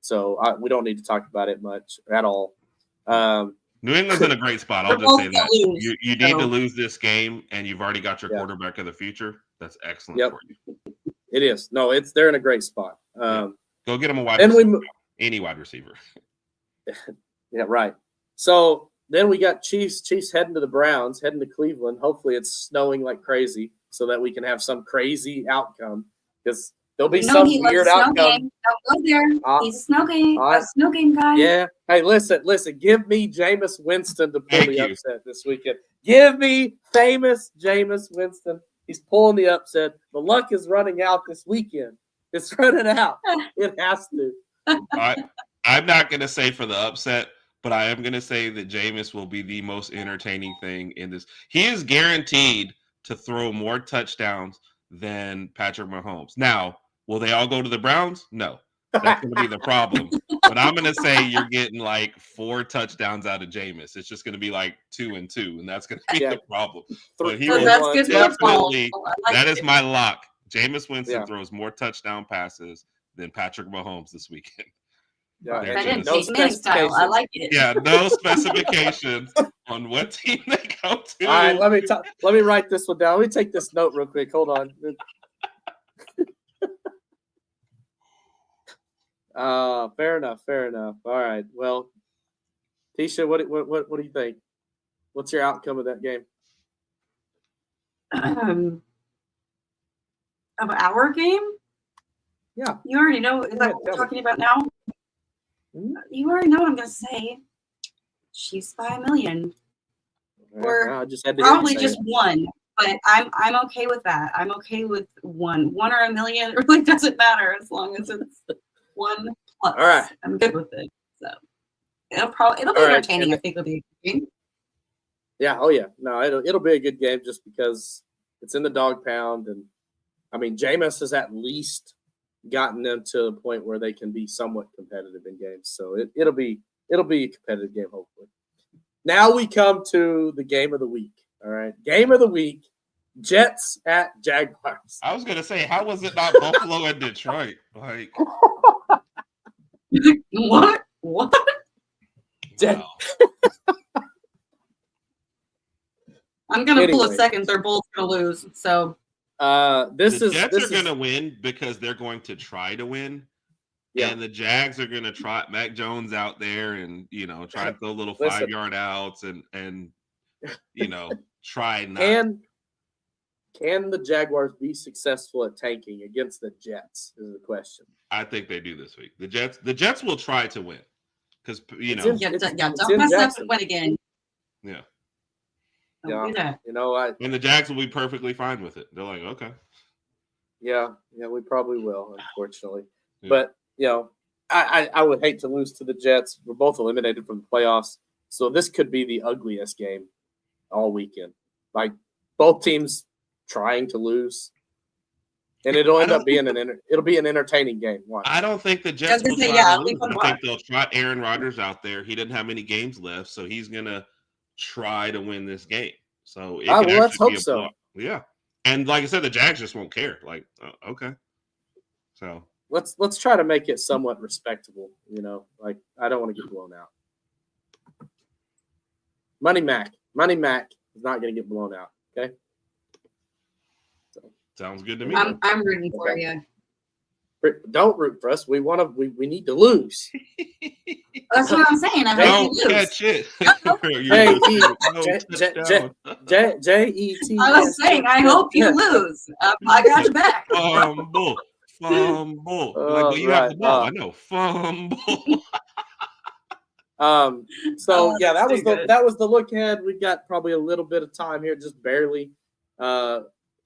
So we don't need to talk about it much at all. New England's in a great spot. I'll just say that. You need to lose this game, and you've already got your quarterback of the future. That's excellent for you. It is. No, they're in a great spot. Go get them a wide receiver. Any wide receiver. Yeah, right. So then we got Chiefs heading to the Browns, heading to Cleveland. Hopefully it's snowing like crazy so that we can have some crazy outcome because – there'll be some weird outcome. Don't go there. He's a snow game guy. Yeah. Hey, listen. Give me Jameis Winston to pull the upset this weekend. Give me famous Jameis Winston. He's pulling the upset. The luck is running out this weekend. It's running out. It has to. I'm not going to say for the upset, but I am going to say that Jameis will be the most entertaining thing in this. He is guaranteed to throw more touchdowns than Patrick Mahomes. Now, will they all go to the Browns? No. That's going to be the problem. But I'm going to say you're getting like 4 touchdowns out of Jameis. It's just going to be like 2 and 2, and that's going to be the problem. But he will definitely. That is my lock. Jameis Winston throws more touchdown passes than Patrick Mahomes this weekend. Yeah, no specifications. I like it. Yeah, no specifications on what team they go to. All right, let me write this one down. Let me take this note real quick. Hold on. Fair enough. All right. Well, Teisha, what do you think? What's your outcome of that game? Of our game? Yeah. You already know. Is that what we're talking about now? Mhm. You already know what I'm going to say. Chiefs by a million. Or I just had to hear you probably say just it. one. But I'm okay with that. I'm okay with one. One or a million. It really doesn't matter as long as it's one plus. All right. I'm good with it. So it'll be All right, entertaining. and I think it'll be a game. Yeah. Oh yeah. No, it'll be a good game just because it's in the dog pound, and I mean, Jameis has at least gotten them to the point where they can be somewhat competitive in games. So it'll be a competitive game, hopefully. Now we come to the game of the week. All right, game of the week: Jets at Jaguars. I was gonna say, how was it not Buffalo and Detroit? Like, What? What? Jet- wow. I'm gonna pull a Anyway. second. They're both gonna lose. So The Jets are gonna win because they're going to try to win. Yeah. And the Jags are going to try Mac Jones out there and, try and throw little Listen. 5-yard outs and try not. Can the Jaguars be successful at tanking against the Jets is the question. I think they do this week. The Jets will try to win because, It's in- don't in mess up Jackson. and win again. yeah. Don't do that. And the Jags will be perfectly fine with it. They're like, okay. Yeah, we probably will, unfortunately. Yeah. But, I would hate to lose to the Jets. We're both eliminated from the playoffs. So this could be the ugliest game all weekend. Like, both teams trying to lose. And it'll end up being it'll be an entertaining game. Watch. I don't think the Jets will try to lose. I think they'll try Aaron Rodgers out there. He doesn't have many games left, so he's going to try to win this game. So it could let's actually hope be a so. blowout. Yeah. And like I said, the Jags just won't care. Like, okay. So let's try to make it somewhat respectable, Like, I don't want to get blown out. Money Mac is not going to get blown out, okay? sounds good to me. I'm rooting for you. Don't root for us. We need to lose. That's what I'm saying. I hope you Don't lose. catch it. J-E-T. I was saying, I hope you lose. I got your back. Fumble. Like, you have the ball. I know. Fumble. So yeah, that was the look ahead. We've got probably a little bit of time here, just barely.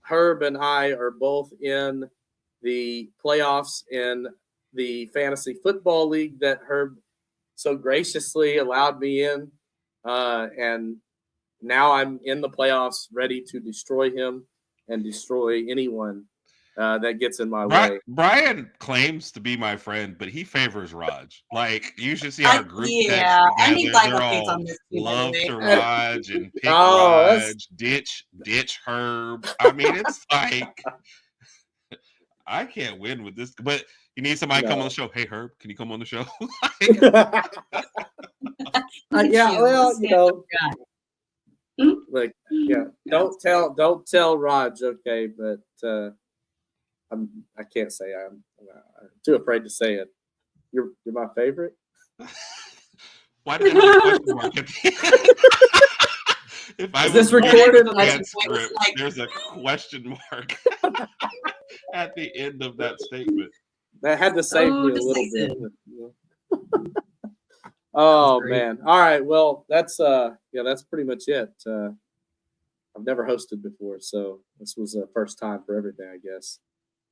Herb and I are both in the playoffs in the fantasy football league that Herb so graciously allowed me in. And now I'm in the playoffs ready to destroy him and destroy anyone that gets in my way. Bryan claims to be my friend, but he favors Raj. Like, you should see our group text I together. need like They're updates all on this too, love by the to way. Raj and pick Raj, ditch Herb. I mean, it's like I can't win with this, but you need somebody to come on the show. Hey, Herb, can you come on the show? Yeah, well, like, yeah, don't tell Raj, okay? But I can't say I'm too afraid to say it. You're my favorite. Why did they have a question mark at the end? If I Is this was recorded? That script, there's a question mark at the end of that statement. That had to save me a little bit. Oh man! All right, well that's pretty much it. I've never hosted before, so this was a first time for everything, I guess.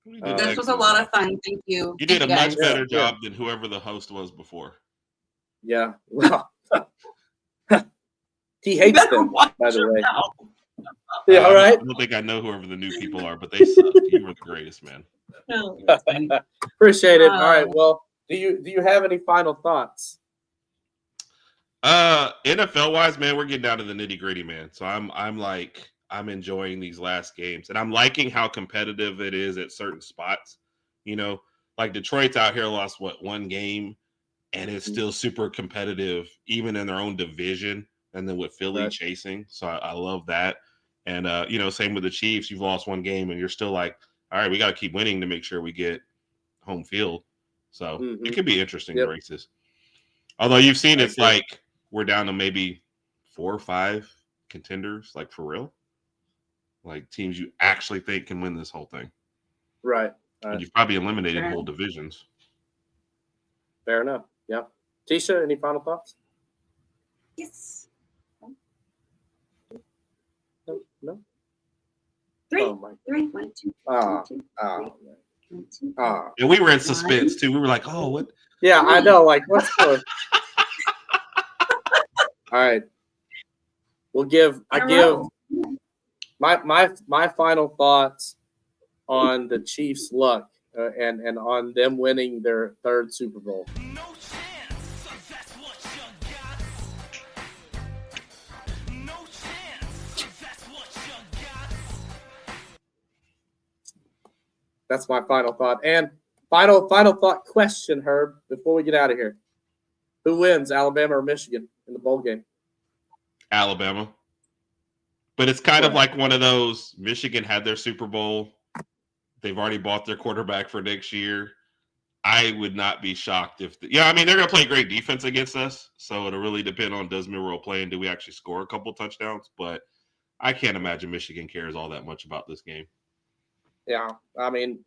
This was a lot of fun. Thank you. You did a guys. much better job than whoever the host was before. Yeah, well, he hates them, by the way. Yeah, all right. I don't think I know whoever the new people are, but they suck. You were the greatest, man. Appreciate it. All right. Well, do you have any final thoughts? NFL wise, man, we're getting down to the nitty gritty, man. So I'm enjoying these last games, and I'm liking how competitive it is at certain spots. Like Detroit's out here lost one game, and it's still super competitive, even in their own division. And then with Philly chasing, so I love that. And same with the Chiefs. You've lost one game, and you're still like, all right, we got to keep winning to make sure we get home field. So it could be interesting races. Although you've seen it's like we're down to maybe 4 or 5 contenders, like for real, like teams you actually think can win this whole thing. Right. All right. And you've probably eliminated whole divisions. Fair enough. Yeah. Teisha, any final thoughts? Yes. No. Three. Oh my. 3. 1, 2. Ah. 1, 2, Ah. 3. 1, 2. Ah. And we were in suspense too. We were like, oh, what? Yeah, I know. Like, what's going? All right. We'll give. I give my final thoughts on the Chiefs' luck and on them winning their 3rd Super Bowl. No chance, so that's what you got. No chance, so that's what you got. That's my final thought. And final thought question, Herb, before we get out of here. Who wins, Alabama or Michigan, in the bowl game? Alabama. But it's kind of like one of those, Michigan had their Super Bowl. They've already bought their quarterback for next year. I would not be shocked if I mean, they're going to play great defense against us. So it'll really depend on does Milroe play and do we actually score a couple touchdowns. But I can't imagine Michigan cares all that much about this game. Yeah, I mean,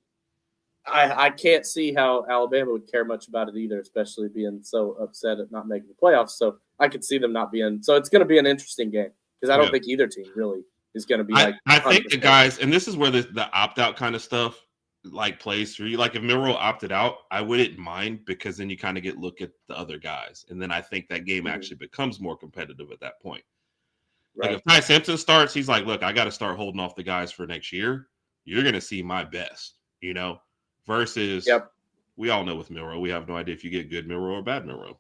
I can't see how Alabama would care much about it either, especially being so upset at not making the playoffs. So I could see them not being. So it's going to be an interesting game because I don't think either team really is going to be like. I think the guys, and this is where the opt-out kind of stuff like plays through. Like if Milroe opted out, I wouldn't mind because then you kind of look at the other guys, and then I think that game actually becomes more competitive at that point. Right. Like if Ty Simpson starts, he's like, look, I got to start holding off the guys for next year. You're going to see my best, versus we all know with Milroe, we have no idea if you get good Milroe or bad Milroe.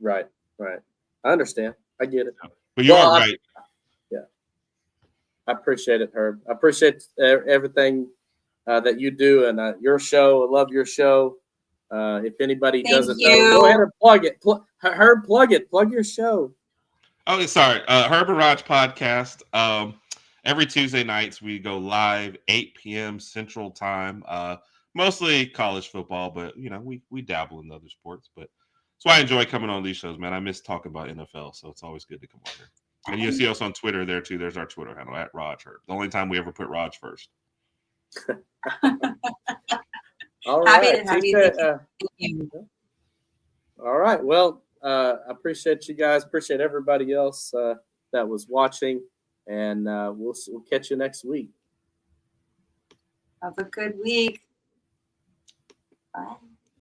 Right. I understand. I get it. But you are right. I appreciate it, Herb. I appreciate everything that you do and your show. I love your show. If anybody doesn't know, go ahead and plug it. Herb, plug it. Plug your show. Oh, sorry. Herb and Raj podcast. Every Tuesday nights we go live 8 p.m. Central Time. Mostly college football, but we dabble in other sports. But that's why I enjoy coming on these shows, man. I miss talking about NFL, so it's always good to come on here. And you'll see us on Twitter there too. There's our Twitter handle at Raj Herb. The only time we ever put Raj first. All right. All right. Well, I appreciate you guys. Appreciate everybody else that was watching, and we'll catch you next week. Have a good week. Bye.